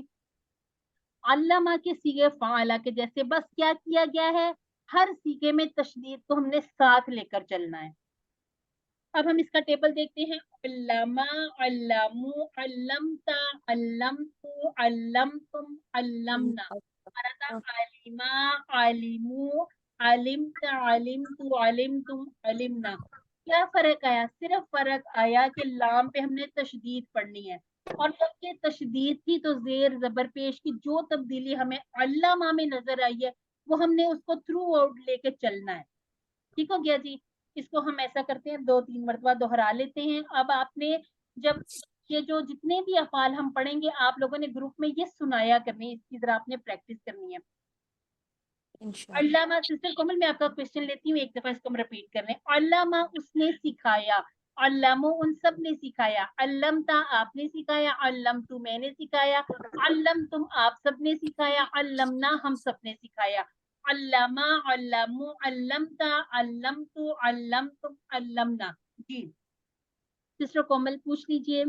अल्लामा के सीगे फ़ाला के जैसे बस क्या किया गया है, हर सीगे में तशदीद को हमने साथ लेकर चलना है। अब हम इसका टेबल देखते हैं। अल्लामा, अल्लामू, अल्लमता, अल्लमतु, अल्लमतुम, अल्लमना। हमारा था आलिमा, आलिमू, आलिमता, आलिमतु, आलिमतुम, आलिमना। क्या फर्क आया? सिर्फ फर्क आया कि लाम पे हमने तशदीद पढ़नी है, और जब ये तशदीद थी तो जेर जबर पेश की जो तब्दीली हमें अल्लामा में नजर आई है, वो हमने उसको थ्रू आउट लेके चलना है। ठीक हो गया जी? इसको हम ऐसा करते हैं, 2-3 मरतबा दोहरा लेते हैं। अब आपने जब ये जो जितने भी अफ़ाल हम पढ़ेंगे, आप लोगों ने ग्रुप में ये सुनाया करनी है, इसकी जरा आपने प्रैक्टिस करनी है। अल्लामा, सिस्टर कोमल मैं आपका क्वेश्चन लेती हूँ, एक दफा इसको हम रिपीट कर रहे हैं। अल्लामा उसने सिखाया, अल्लामो उन सब ने सिखाया, अल्लमता आपने सिखाया, अल्लमतु मैंने सिखाया, अल्लमतुम आप सब ने सिखाया, अल्लमना हम सब ने सिखाया। अल्लामा, अल्लामू, अल्लमता, अल्लमतु, अल्लमतुम, अल्लमना। जी सिस्टर कोमल पूछ लीजिए।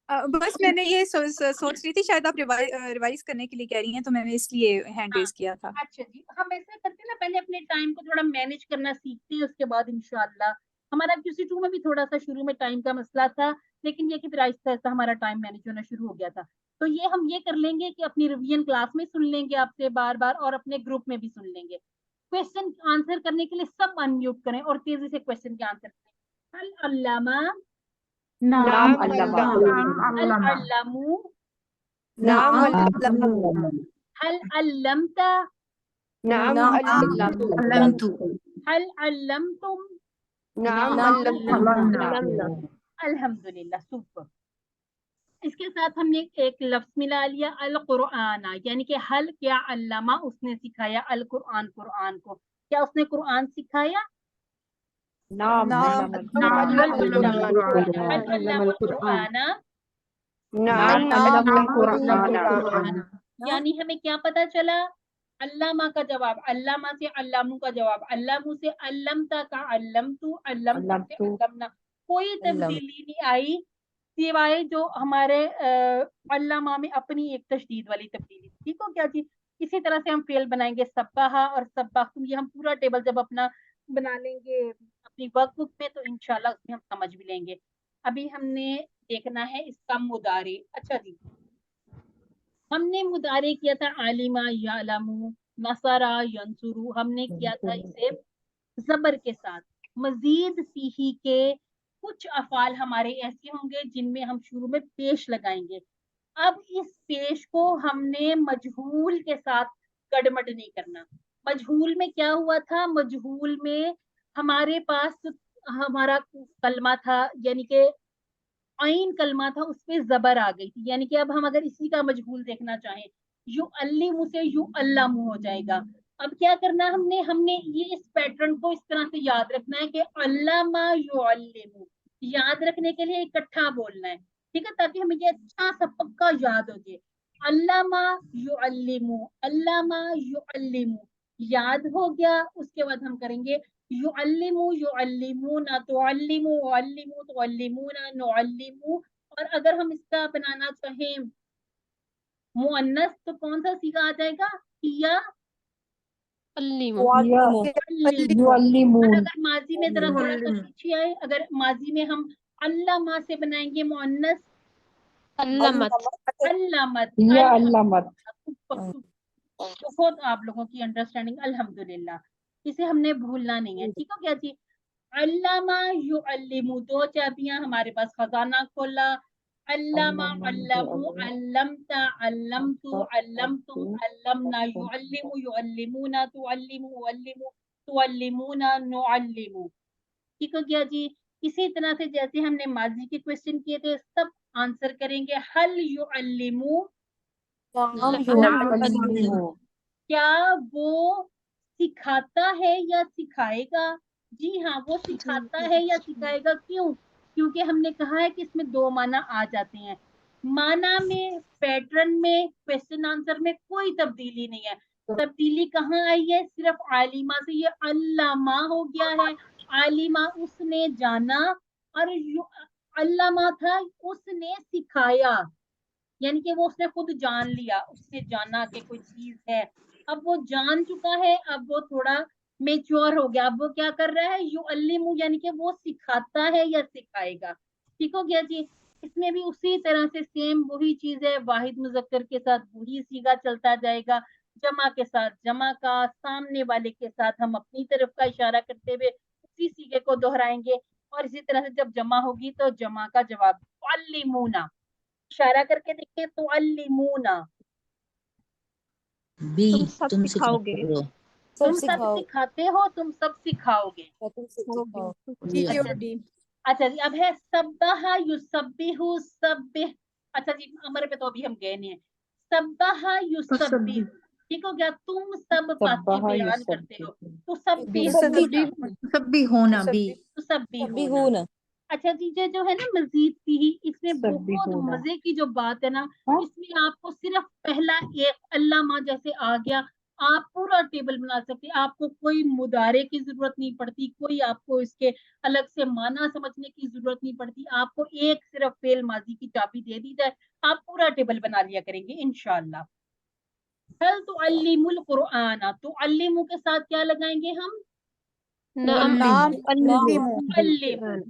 बस मैंने ये सोच रही थी शायद आप रिवाइज करने के लिए कह रही हैं, तो मैंने इसलिए हैंड रेज किया था। अच्छा जी, हम ऐसा करते हैं ना, पहले अपने टाइम को थोड़ा मैनेज करना सीखते हैं, उसके बाद इंशाल्लाह हमारा QC2 में भी थोड़ा सा शुरू में टाइम का मसला था, लेकिन ये कि फिर आहिस्ता आहिस्ता हमारा टाइम मैनेज होना शुरू हो गया था। तो ये हम ये कर लेंगे कि अपनी रिवीजन क्लास में सुन लेंगे आपसे बार बार, और अपने ग्रुप में भी सुन लेंगे। क्वेश्चन आंसर करने के लिए सब अनम्यूट करें और तेजी से क्वेश्चन के आंसर करें। अल अल्लामा, नाम अल्लामा, अल अल्लामू, नाम अल्लामा, हल अल्लमत, नाम नाम अल्लमतु, हल अल्लमतुम, नाम नाम अल्लमना। अल्हम्दुलिल्लाह, सुपर। इसके साथ हमने एक लफ्ज मिला लिया अल कुराना, यानी कि हल क्या अल्लामा उसने सिखाया अल कुरान, कुरान को क्या उसने कुरान सिखाया? नाम नाम हल अल्लामल कुराना, नाम अल्लमल अल्लमना। यानी हमें क्या पता चला? अल्लामा का जवाब, अल्लामा से अल्लामू का जवाब, अल्लामू से अल्लमता का अल्लमतु, अल्लमतु से अल्लमना। कोई तब्दीली नहीं आई सिवाय जो हमारे अल्लामा में अपनी एक तशदीद वाली तब्दीली। ठीक हो क्या जी? इसी तरह से हम फेल बनाएंगे सब्बाहा और सब्बाहतुम, ये हम पूरा टेबल जब अपना बना लेंगे अपनी वर्कबुक में तो इंशाल्लाह उसमें हम समझ भी लेंगे। अभी हमने देखना है इसका मुदारे। अच्छा जी, हमने मुदारे किया था आलिमा यालमू, नसरा यंसुरू, हमने किया था इसे जबर के साथ। मजीद फीही के कुछ अफाल हमारे ऐसे होंगे जिनमें हम शुरू में पेश लगाएंगे। अब इस पेश को हमने मजहूल के साथ गड़मड़ नहीं करना। मजहूल में क्या हुआ था? मजहूल में हमारे पास हमारा कलमा था, यानी कि आइन कलमा था, उसपे जबर आ गई थी, यानी कि अब हम अगर इसी का मजहूल देखना चाहें यू अल्लिमु से यू अल्लामु हो जाएगा। अब क्या करना हमने हमने ये इस पैटर्न को इस तरह से याद रखना है कि अल्लामा यू अल्लिमु, याद रखने के लिए इकट्ठा बोलना है, ठीक है, ताकि हमें ये अच्छा सा पक्का याद हो जाए। अल्लामा यू अल्लिमु, अल्लामा यू अल्लिमु, याद हो गया। उसके बाद हम करेंगे युअल्लिमु युअल्लिमूना, तुअल्लिमु उअल्लिमु तुअल्लिमूना नुअल्लिमु। और अगर हम इसका बनाना चाहें मुअन्नस तो कौन सा सीगा आ जाएगा? हिया अल्लीमु, युअल्लिमू। और अगर माजी में जरा थोड़ा सा पीछे आए, अगर माजी में हम अल्लामा से बनाएंगे मुअन्नस, अल्लमत, अल्लामत, या अल्लामत। बहुत आप लोगों की अंडरस्टैंडिंग अल्हम्दुलिल्लाह, इसे हमने भूलना नहीं है। ठीक हो गया जी? अल्लामा युअल्लिमु, दो चाबियां हमारे पास, खजाना खोला। अल्लामा अल्लमु, अल्लमता अल्लमतु, अल्लमतुम अल्लमना, युअल्लिमु युअल्लिमूना, तुअल्लिमु उअल्लिमु तुअल्लिमूना नुअल्लिमु। ठीक हो गया जी? इसी तरह से जैसे हमने माजी के क्वेश्चन किए थे सब आंसर करेंगे। हल युअल्लिमु, क्या वो सिखाता है या सिखाएगा? जी हाँ, वो सिखाता है या सिखाएगा। क्यों? क्योंकि हमने कहा है कि इसमें दो माना आ जाते हैं। माना में, पैटर्न में, क्वेश्चन आंसर में कोई तब्दीली नहीं है। तब्दीली कहाँ आई है? सिर्फ आलिमा से ये अल्लामा हो गया है। आलिमा उसने जाना और अल्लामा था उसने सिखाया, यानी कि वो उसने खुद जान लिया, उसने जाना कि कोई चीज है, अब वो जान चुका है, अब वो थोड़ा मेच्योर हो गया, अब वो क्या कर रहा है? युअल्लिमु, यानी कि वो सिखाता है या सिखाएगा। ठीक हो गया जी? इसमें भी उसी तरह से सेम वही चीज है, वाहिद मुजक्कर के साथ वही सीगा चलता जाएगा, जमा के साथ जमा का, सामने वाले के साथ हम अपनी तरफ का इशारा करते हुए उसी सीगे को दोहराएंगे। और इसी तरह से जब जमा होगी तो जमा का जवाब अल्लिमूना, इशारा करके देखिए तो अल्लिमूना, बी तुम सब तुम सिखाओगे, सिखाते हो। तुम सब सिखाते हो, तुम सब सिखाओगे। जी डी अच्छा और जी, डी। अच्छा जी, अब है सब्बाहा युसब्बिहु, सब्बिह। अच्छा जी, अमर पे तो अभी हम गए नहीं है। सब्बाहा युसब्बिहु, ठीक हो गया? तुम सब बातें बयान करते हो, तो सब सब भी होना भी तो सब भी होना। अच्छा जी, जो है ना मजीद ही, इसमें सब भी बहुत होना। मजे की जो बात है ना, हाँ? इसमें आपको सिर्फ पहला एक अल्लामा जैसे आ गया, आप पूरा टेबल बना सकते हैं। आपको कोई मुदारे की जरूरत नहीं पड़ती, कोई आपको इसके अलग से माना समझने की जरूरत नहीं पड़ती। आपको एक सिर्फ फेल माजी की चाबी दे दी जाए, आप पूरा टेबल बना लिया करेंगे इंशाल्लाह। हल तुअल्लिमुल कुरआना, तुअल्लिमु के साथ क्या लगाएंगे हम? नाम नाम अल्लीमु, तुअल्लिमु।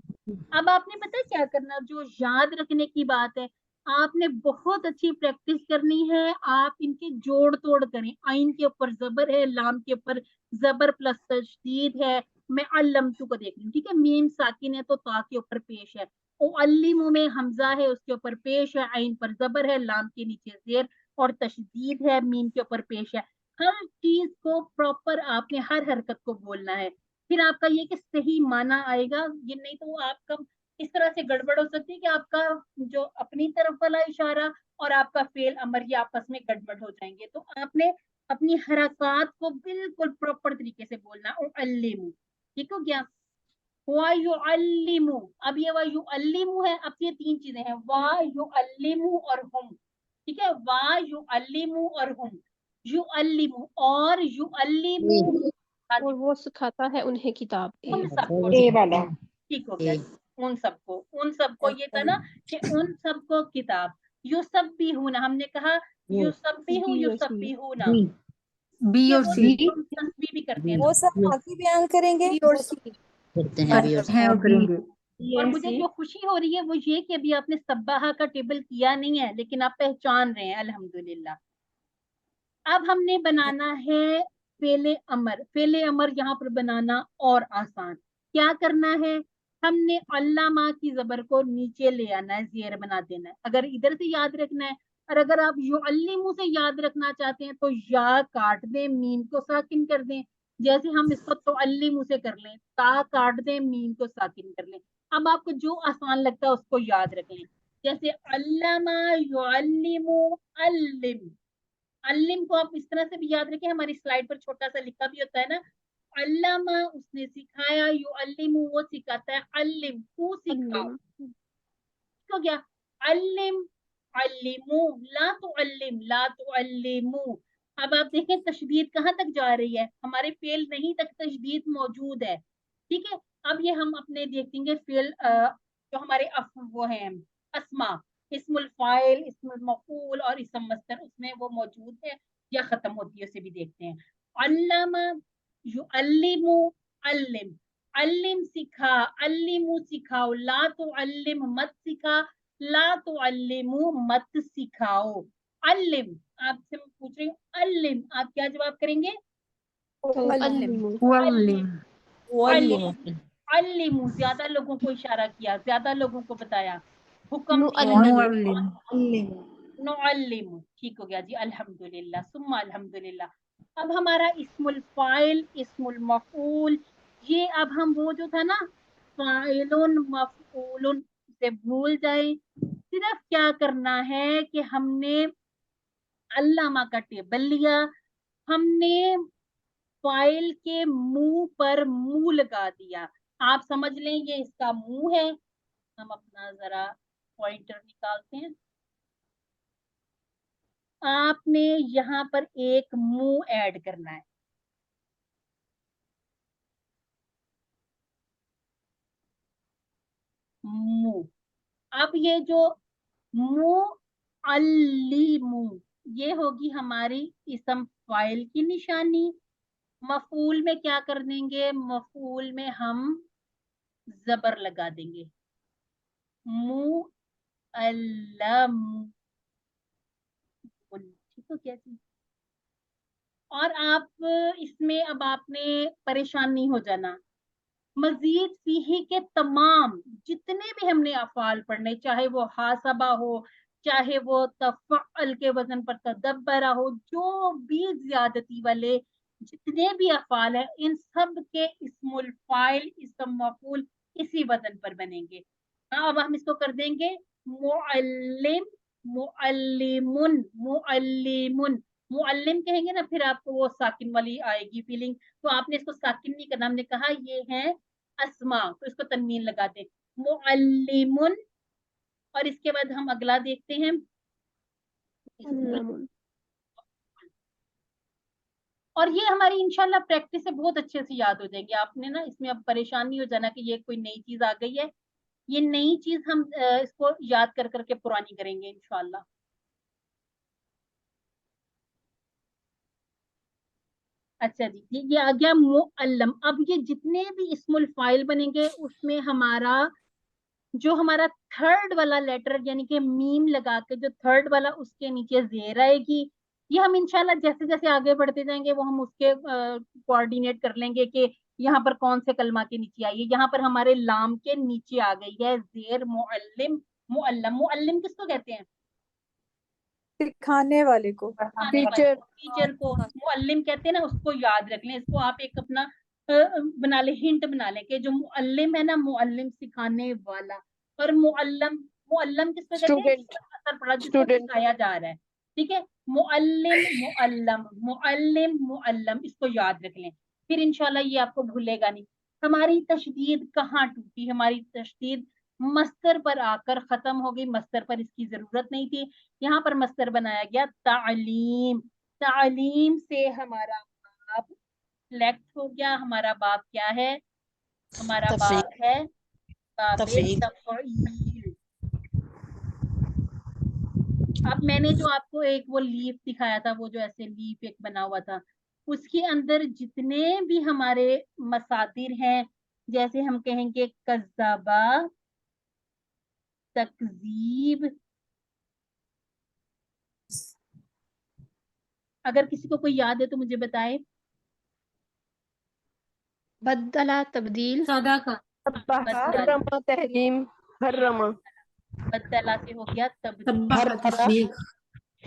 अब आपने पता है क्या करना, जो याद रखने की बात है, आपने बहुत अच्छी प्रैक्टिस करनी है। आप इनके जोड़ तोड़ करें। आइन के ऊपर जबर है, लाम के ऊपर जबर प्लस तशदीद है। मैं अल्लमतु को देख रही हूँ, ठीक है, मीम साकिन है तो ता के ऊपर पेश है। ओ अल्लिमु में हमजा है, उसके ऊपर पेश है, आइन पर जबर है, लाम के नीचे जेर, और तशदीद है, मीम के ऊपर पेश है। हर चीज को प्रॉपर आपने हर हरकत को बोलना है, फिर आपका ये कि सही माना आएगा। ये नहीं तो आपका इस तरह से गड़बड़ हो सकती है कि आपका जो अपनी तरफ वाला इशारा और आपका फेल अमर ये आपस में गड़बड़ हो जाएंगे। तो आपने अपनी हरकत को बिल्कुल प्रॉपर तरीके से बोलना। उअल्लिमु, ठीक हो गया। वायुअल्लिमु, अब ये वायुअल्लिमु है, अब ये तीन चीजें हैं, वायुअल्लिमु और हुम, ठीक है। वायुअल्लिमु और हुम, युअल्लिमु और युअल्लिमु, और वो सिखाता है उन्हें किताब उन सबको, ए वाला ठीक हो गया, उन सबको ये था ना कि उन सबको किताब। युसब्बिहूना, हमने कहा युसब्बिहू युसब्बिहूना, बी और सी तस्बीह भी करते हैं। वो सब बाकी बयान करेंगे करते हैं भी और हैं और करेंगे। और मुझे जो खुशी हो रही है वो ये कि अभी आपने सब्बाहा का टेबल किया नहीं है, लेकिन आप पहचान रहे हैं, अल्हम्दुलिल्लाह। अब हमने बनाना है फेले अमर। फेले अमर यहाँ पर बनाना और आसान। क्या करना है, हमने अल्लामा की जबर को नीचे ले आना है, जेर बना देना है, अगर इधर से याद रखना है। और अगर आप युअल्लिमु से याद रखना चाहते हैं तो या काट दें, मीम को साकिन कर दें, जैसे हम इसको तुअल्लिमु से कर लें, ता काट दें, मीम को साकिन कर लें। अब आपको जो आसान लगता है उसको याद रख लें, जैसे अल्लामा युअल्लिमु अल्लिम। अल्लिम को आप इस तरह से भी याद रखें, हमारी स्लाइड पर छोटा सा लिखा भी होता है ना, अल्लामा उसने सिखाया, युअल्लिमु वो सिखाता है, अल्लिम तू सिखाओ, हो गया। अल्लिम अल्लिमु, ला तुअल्लिम ला तुअल्लिमु। अब आप देखें तशदीद कहाँ तक जा रही है, हमारे फेल नहीं तक तशदीद मौजूद है, ठीक है। अब ये हम अपने देखेंगे फेल जो हमारे वो हैं अस्मा, इस्मुल फाइल, इस्मुल मफूल और इस्म मस्दर, उसमें वो मौजूद है या खत्म होती है, उसे भी देखते हैं। अल्लामा युअल्लिमु अल्लिम, अल्लिम सिखा, अल्लिमु सिखाओ, ला तुअल्लिम मत सिखा, ला तुअल्लिमु मत सिखाओ। अल्लिम, आपसे मैं पूछ रही हूँ, अल्लिम आप क्या जवाब करेंगे? अल्लिमु, ज्यादा लोगों को इशारा किया, ज्यादा लोगों को बताया, हुक्म दिया, नुअल्लिमु, ठीक हो गया जी, अल्हम्दुलिल्लाह सुम्मा अल्हम्दुलिल्लाह। अब हमारा इस्मुल फाइल, इस्मुल मफूल, ये अब हम वो जो था ना फाइलुन मफूलुन से भूल जाए, सिर्फ क्या करना है कि हमने अल्लामा का टेबल लिया, हमने फाइल के मुंह पर मुंह लगा दिया। आप समझ लें ये इसका मुंह है। हम अपना जरा पॉइंटर निकालते हैं। आपने यहाँ पर एक मुंह ऐड करना है, मुंह। अब ये जो मुअल्लिमु, ये होगी हमारी इसम फाइल की निशानी। मफूल में क्या कर देंगे, मफूल में हम जबर लगा देंगे, मुअल्लम, ठीक हो क्या चीज। और आप इसमें अब आपने परेशान नहीं हो जाना, मजीद फीही के तमाम जितने भी हमने अफाल पढ़ने, चाहे वो हासबा हो, चाहे वो तफअल के वजन पर तदब्बरा हो, जो भी ज्यादती वाले जितने भी अफाल है, इन सब के इस्मुल फाइल इस्म मफूल इसी वजन पर बनेंगे। हाँ, अब हम इसको कर देंगे मुअल्लिम, मुअल्लिमुन, मुअल्लिमुन। मुअल्लिम कहेंगे ना, फिर आपको वो साकिन वाली आएगी फीलिंग, तो आपने इसको साकिन नहीं करना, हमने कहा ये है अस्मा, तो इसको तनवीन लगा दें, मुअल्लिमुन। और इसके बाद हम अगला देखते हैं, और ये हमारी इंशाल्लाह प्रैक्टिस से बहुत अच्छे से याद हो जाएंगे। आपने ना इसमें अब परेशान नहीं हो जाना कि ये कोई नई चीज आ गई है, ये नई चीज हम इसको याद कर करके पुरानी करेंगे इंशाल्लाह। अच्छा जी, ये आ गया मुअल्लम। अब ये जितने भी इस्मुल फाइल बनेंगे उसमें हमारा जो हमारा थर्ड वाला लेटर यानी कि मीम लगा के जो थर्ड वाला उसके नीचे जेर आएगी, ये हम इंशाल्लाह जैसे जैसे आगे बढ़ते जाएंगे वो हम उसके कोऑर्डिनेट कर लेंगे कि यहाँ पर कौन से कलमा के नीचे आई है। यहाँ पर हमारे लाम के नीचे आ गई है जेर मुअल्लिम, मुअल्लम। मुअल्लिम किसको कहते हैं? सिखाने वाले को, टीचर टीचर को, मुअल्लिम कहते हैं ना, उसको याद रख लें। इसको आप एक अपना बना ले, हिंट बना लें कि जो मुअल्लिम है ना, मुअल्लिम सिखाने वाला, और मुअल्लम, मुअल्लम किसको कहते हैं? स्टूडेंट जिसको असर पड़ा, जिसको स्टूडेंट सिखाया जा रहा है, ठीक है। मुअल्लिम मुअल्लम, मुअल्लिम मुअल्लम, इसको याद रख लें, फिर इंशाल्लाह ये आपको भूलेगा नहीं। हमारी तशदीद कहाँ टूटी? हमारी तशदीद मस्तर पर आकर खत्म हो गई। मस्तर पर इसकी जरूरत नहीं थी, यहाँ पर मस्तर बनाया गया तालीम। तालीम से हमारा बाब सिलेक्ट हो गया। हमारा बाब क्या है? हमारा बाब है बाबे तफ़ईल। अब मैंने जो आपको एक वो लीफ दिखाया था, वो जो ऐसे लीफ एक बना हुआ था, उसके अंदर जितने भी हमारे मसादिर हैं, जैसे हम कहेंगे कज़्ज़ाबा, तकजीब, अगर किसी को कोई याद है तो मुझे बताए। बदला तब्दील, हर्रमा तहरीम हर्रमा बदला से हो गया तब्दील।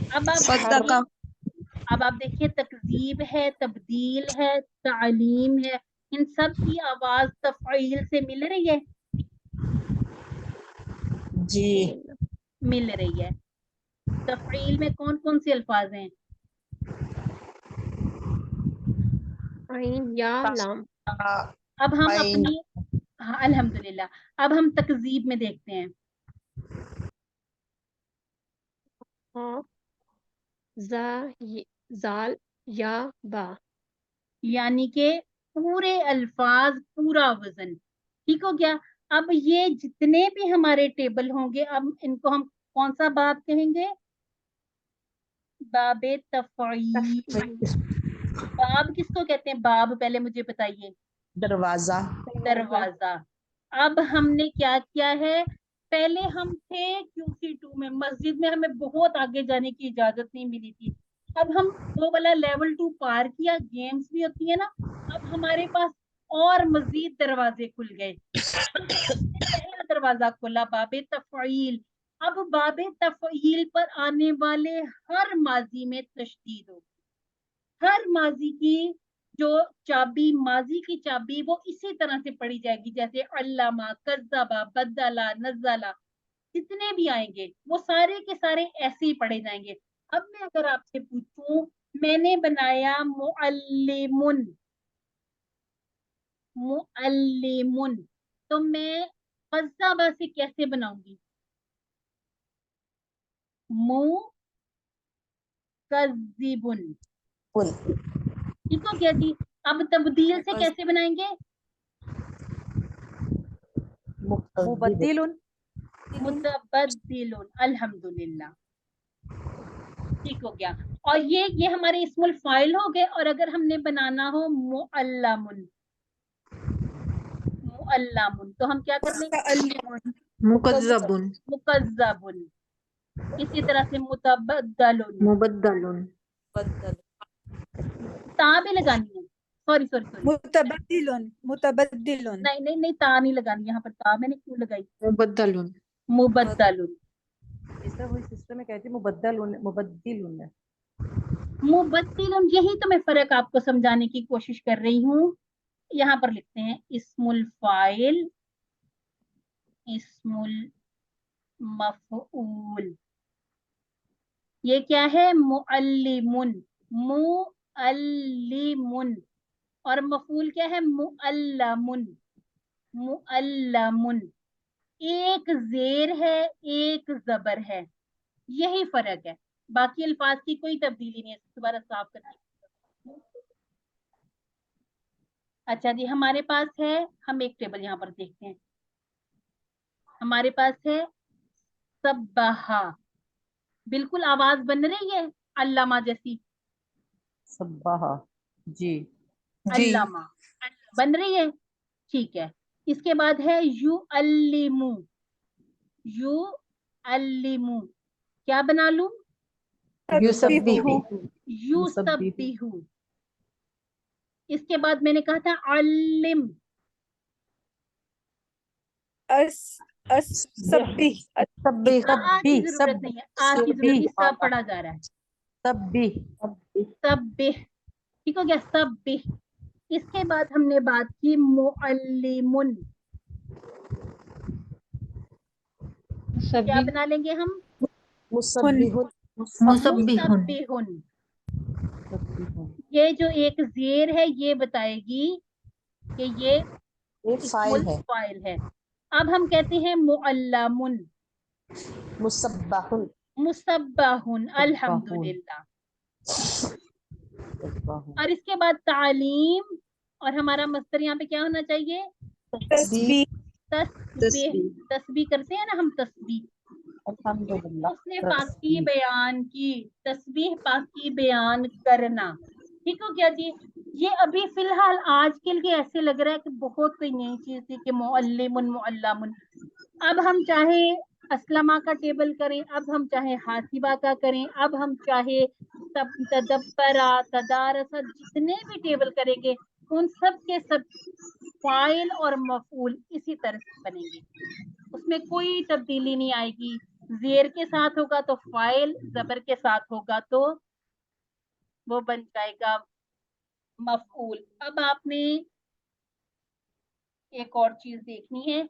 अब आप सदका, देखिए, अब आप देखिए, तकजीब है, तब्दील है, तालीम है, इन सब की आवाज तफ़ईल से मिल रही है, जी मिल रही है। तफ़ईल में कौन कौन से अल्फाज हैं? आइन या लाम। अब हम अपनी, हाँ अल्हम्दुलिल्लाह, अब हम तकजीब में देखते हैं। हाँ, जाल या बा, यानी कि पूरे अल्फाज, पूरा वजन, ठीक हो गया। अब ये जितने भी हमारे टेबल होंगे, अब इनको हम कौन सा बाब कहेंगे? बाबे तफ़ईल। बाब किसको कहते हैं? बाब पहले मुझे बताइए। दरवाजा। दरवाजा। अब हमने क्या किया है? पहले हम थे QC2 में, मस्जिद में हमें बहुत आगे जाने की इजाजत नहीं मिली थी। अब हम वो वाला लेवल 2 पार किया, गेम्स भी होती है ना, अब हमारे पास और मजीद दरवाजे खुल गए। पहला दरवाजा खोला बाबे तफ़ईल। अब बाबे तफ़ईल पर आने वाले हर माजी में तशदीद होगी। हर माजी की जो चाबी, माजी की चाबी, वो इसी तरह से पढ़ी जाएगी, जैसे अल्लामा, कज़्ज़बा, बदला, नज़ला, जितने भी आएंगे वो सारे के सारे ऐसे ही पढ़े जाएंगे। अब मैं अगर आपसे पूछूं, मैंने बनाया मुअल्लिमुन, मुअल्लिमुन, तो मैं कज़्ज़बा से कैसे बनाऊंगी? मुकज़्ज़िबुन, ठीक हो गया जी। अब तब्दील से कैसे बनाएंगे? मुबद्दिलुन, मुतबद्दिलुन, अल्हम्दुलिल्लाह, ठीक हो गया। और ये हमारे इस्मुल फाइल हो गए। और अगर हमने बनाना हो मुअल्लमुन, मुअल्लमुन, तो हम क्या कर लेंगे? मुकज़्ज़बुन, मुकज़्ज़बुन। इसी तरह से मुतबद्दलुन, मुबद्दलुन, ता भी लगानी है, सॉरी सॉरी सॉरी, मुतबद्दिलुन, मुतबद्दिलुन, नहीं नहीं नहीं, ता नहीं लगानी, यहाँ पर ता मैंने क्यों लगाई? मुबद्दलुन। मुबद्दलुन, वही सिस्टम में कहती मुबद्दिलुन है। मुबद्दिलुन, यही तो मैं फर्क आपको समझाने की कोशिश कर रही हूँ। यहाँ पर लिखते हैं इस्मुल फाइल, इस्मुल मफऊल। ये क्या है? मुअल्लिमुन, मुअल्लिमुन। और मफूल क्या है? मुअल्लमुन, मुअल्लमुन। एक जेर है, एक जबर है, यही फर्क है। बाकी अल्फाज की कोई तब्दीली नहीं है। दोबारा साफ करके, अच्छा जी, हमारे पास है, हम एक टेबल यहाँ पर देखते हैं। हमारे पास है सब्बाहा, बिल्कुल आवाज बन रही है अल्लामा जैसी, सब्बाहा, जी अल्लामा बन रही है, ठीक है। इसके बाद है यू अल्लिमू, यू अल्लिमू, क्या बना लूं? युसब्बिहु, यूसब्बिहु। इसके बाद मैंने कहा था अल्लिम, सब्बी सब्बी आ की जरूरत नहीं है, आ की जरूरत नहीं, सब पढ़ा जा रहा है। सब्बी सब्बिह, ठीक हो गया, सब्बिह। इसके बाद हमने बात की मुअल्लिमुन, क्या बना लेंगे हम? मुसब्बिहुन मुसब्बिहुन। ये जो एक जेर है ये बताएगी कि ये फाइल है। फाइल है। अब हम कहते हैं मुअल्लमुन, मुसब्बाहुन मुसब्बाहुन, अल्हम्दुलिल्लाह। और इसके बाद तालीम, और हमारा मस्तर यहाँ पे क्या होना चाहिए? तस्बीह तस्बीह करते हैं ना हम, तस्बीह। अल्हम्दुलिल्लाह। उसने पाकी बयान की, तस्बीह पाकी बयान करना, ठीक हो गया जी। ये अभी फिलहाल आज के लिए ऐसे लग रहा है कि बहुत कोई नई चीज थी कि मुअल्लिमुन मुअल्लमुन। अब हम चाहे अस्लमा का टेबल करें, अब हम चाहे हासिबा का करें, अब हम चाहे तदब्बरा, तदारसा, जितने भी टेबल करेंगे उन सब के सब फाइल और मफूल इसी तरह से बनेंगे, उसमें कोई तब्दीली नहीं आएगी। जेर के साथ होगा तो फाइल, जबर के साथ होगा तो वो बन जाएगा मफूल। अब आपने एक और चीज देखनी है,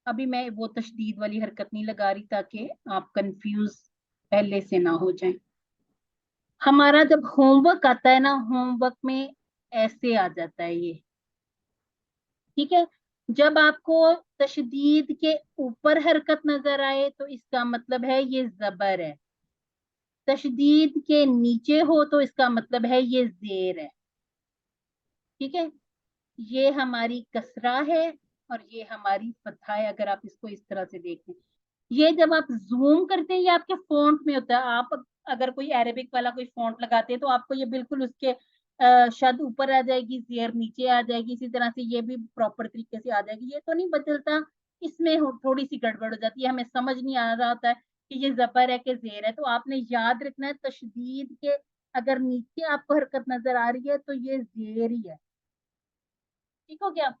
अभी मैं वो तशदीद वाली हरकत नहीं लगा रही ताकि आप कंफ्यूज पहले से ना हो जाएं। हमारा जब होमवर्क आता है ना, होमवर्क में ऐसे आ जाता है ये, ठीक है। जब आपको तशदीद के ऊपर हरकत नजर आए तो इसका मतलब है ये जबर है, तशदीद के नीचे हो तो इसका मतलब है ये जेर है, ठीक है। ये हमारी कसरा है और ये हमारी फतहा है, अगर आप इसको इस तरह से देखें। ये जब आप जूम करते हैं ये आपके फॉन्ट में होता है। आप अगर कोई अरेबिक वाला कोई फॉन्ट लगाते हैं तो आपको ये बिल्कुल उसके शद ऊपर आ जाएगी, जेर नीचे आ जाएगी, इसी तरह से ये भी प्रॉपर तरीके से आ जाएगी। ये तो नहीं बदलता, इसमें थोड़ी सी गड़बड़ हो जाती है, हमें समझ नहीं आ रहा होता है कि ये जबर है कि जेर है। तो आपने याद रखना है तशदीद के अगर नीचे आपको हरकत नजर आ रही है तो ये जेर ही है, ठीक हो गया।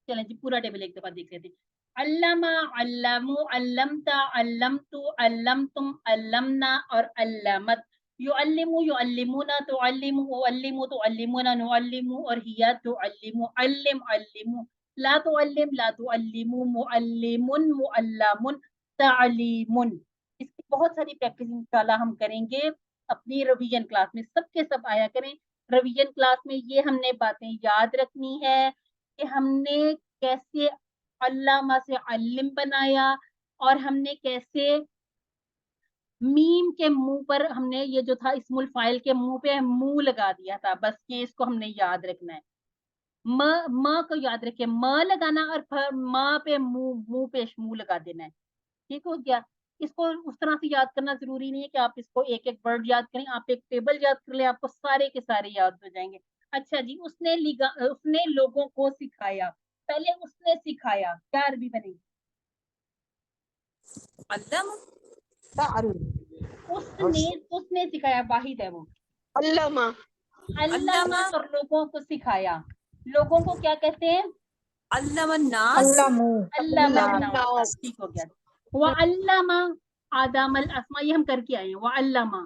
चलें जी, पूरा टेबल एक दफा देख लेते हैं। अल्लमा, अल्लमु, अल्लमता, अल्लमतु, अल्लमतुम, अल्लमना और अल्लमत। युअल्लिमु, युअल्लिमुना, तुअल्लिमु, उअल्लिमु, तुअल्लिमुना, नुअल्लिमु और हिया तुअल्लिमु, अल्लिम, अल्लिमु, ला तुअल्लिम, ला तुअल्लिमु, मुअल्लिमुन, मुअल्लमुन, तालीमुन। इसकी बहुत सारी प्रैक्टिस इंशाल्लाह हम करेंगे अपनी रिवीजन क्लास में, सबके सब आया करें रिवीजन क्लास में। ये हमने बातें याद रखनी है कि हमने कैसे अल्लामा से अल्लिम बनाया और हमने कैसे मीम के मुंह पर हमने ये जो था इस्मुल फाइल के मुंह पे मुंह लगा दिया था। बस ये इसको हमने याद रखना है। म को याद रखिए, म लगाना और म पे मुंह पे मुंह लगा देना है, ठीक हो गया। इसको उस तरह से याद करना जरूरी नहीं है कि आप इसको एक एक वर्ड याद करें, आप एक टेबल याद कर ले, आपको सारे के सारे याद हो जाएंगे। अच्छा जी, उसने लोगों को सिखाया, पहले उसने सिखाया, क्या अरबी बनेगी? उसने सिखाया, वाहिद है वो, अल्लामा अल्लामा और लोगों को सिखाया। लोगों को क्या कहते हैं? अल्लामु अल्लामा, ठीक हो गया। व अल्लामा आदम अल अस्मा, ये हम करके आए हैं। व अल्लामा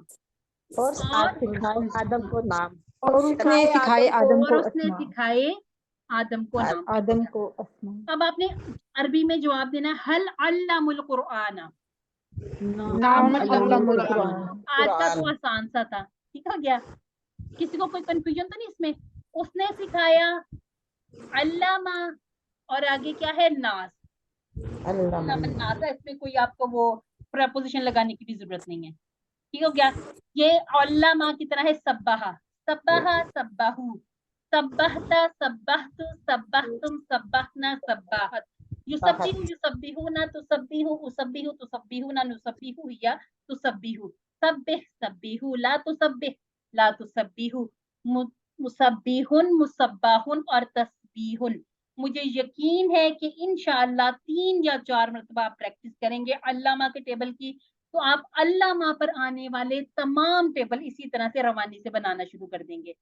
और सिखाए आदम को नाम, और उसने सिखाए आदम को उसने अस्मा, सिखाए आदम को नाम। आदम को अस्मा। अब आपने अरबी में जवाब देना है, हल अल्लामुल कुरआना। नाम अल्लामुल कुरआन। आज का तो आसान सा था, ठीक हो गया। किसी को कोई कंफ्यूजन तो नहीं इसमें? उसने सिखाया, अल्लामा और आगे क्या है? नास, नास है, इसमें कोई आपको वो प्रपोजिशन लगाने की भी जरूरत नहीं है, ठीक हो गया। ये अल्लामा की तरह है सब्बाहा, सब्बाहा, सब्बाहू, सब्बाहता, सब्बाहतु, सब्बाहतुम, सब्बाहना, सब्बाहत। युसब्बिहु युसब्बिहुना तुसब्बिहु उसब्बिहु तुसब्बिहुना नुसब्बिहु हिया तुसब्बिहु सब्बिह सब्बिहु ला तुसब्बिहु मुसब्बिहुन मुसब्बाहुन और तस्बीहुन। मुझे यकीन है कि इंशाअल्लाह 3 या 4 मरतबा आप प्रैक्टिस करेंगे अल्लामा के टेबल की, तो आप अल्लामा पर आने वाले तमाम टेबल इसी तरह से रवानी से बनाना शुरू कर देंगे।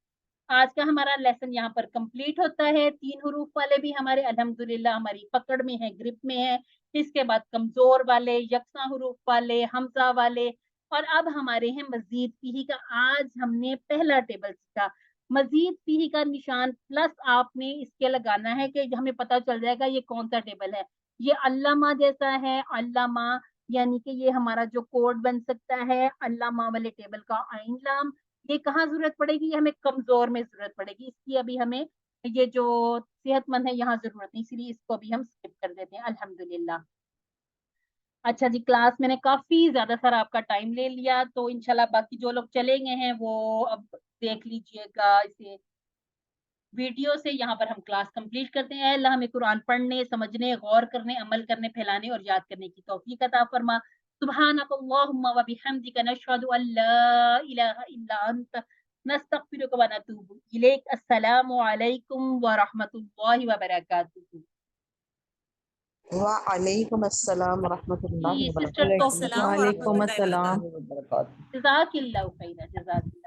आज का हमारा लेसन यहाँ पर कंप्लीट होता है। 3 हरूफ वाले भी हमारे अल्हम्दुलिल्लाह हमारी पकड़ में है, ग्रिप में है। इसके बाद कमजोर वाले, यकसा हरूफ वाले, हमजा वाले, और अब हमारे हैं मजीद फीही का। आज हमने पहला टेबल सीखा। मजीद फीही का निशान प्लस आपने इसके लगाना है कि हमें पता चल जाएगा ये कौन सा टेबल है। ये अल्लामा जैसा है, अल्लामा यानी कि ये हमारा जो कोड बन सकता है अल्लामा वाले टेबल का। आइन लाम ये कहाँ जरूरत पड़ेगी, हमें कमजोर में जरूरत पड़ेगी, इसकी अभी हमें ये जो सेहतमंद है यहाँ जरूरत नहीं, इसलिए इसको अभी हम स्किप कर देते हैं अल्हम्दुलिल्लाह। अच्छा जी, क्लास मैंने काफी ज्यादा सारा आपका टाइम ले लिया, तो इंशाल्लाह बाकी जो लोग चले गए हैं वो अब देख लीजिएगा इसे वीडियो से। यहाँ पर हम क्लास कंप्लीट करते हैं। अल्लाह हमें कुरान पढ़ने, समझने, गौर करने, अमल करने, फैलाने और याद करने की तौफीक अता फरमा। सुब्हानक अल्लाहुम्मा व बिहम्दिका नशहदु अल्ला इलाहा इल्ला अंत नस्तगफिरुका व नतूबु इलैक। अस्सलामु अलैकुम व रहमतुल्लाहि व बरकातुहू। वालेकुम अस्सलाम रहमतुल्लाहि व सिस्टर बरकातुहू। तौफीक, वालेकुम अस्सलाम। जज़ाकिल्लाहु खैरा, जज़ाकिल्लाह।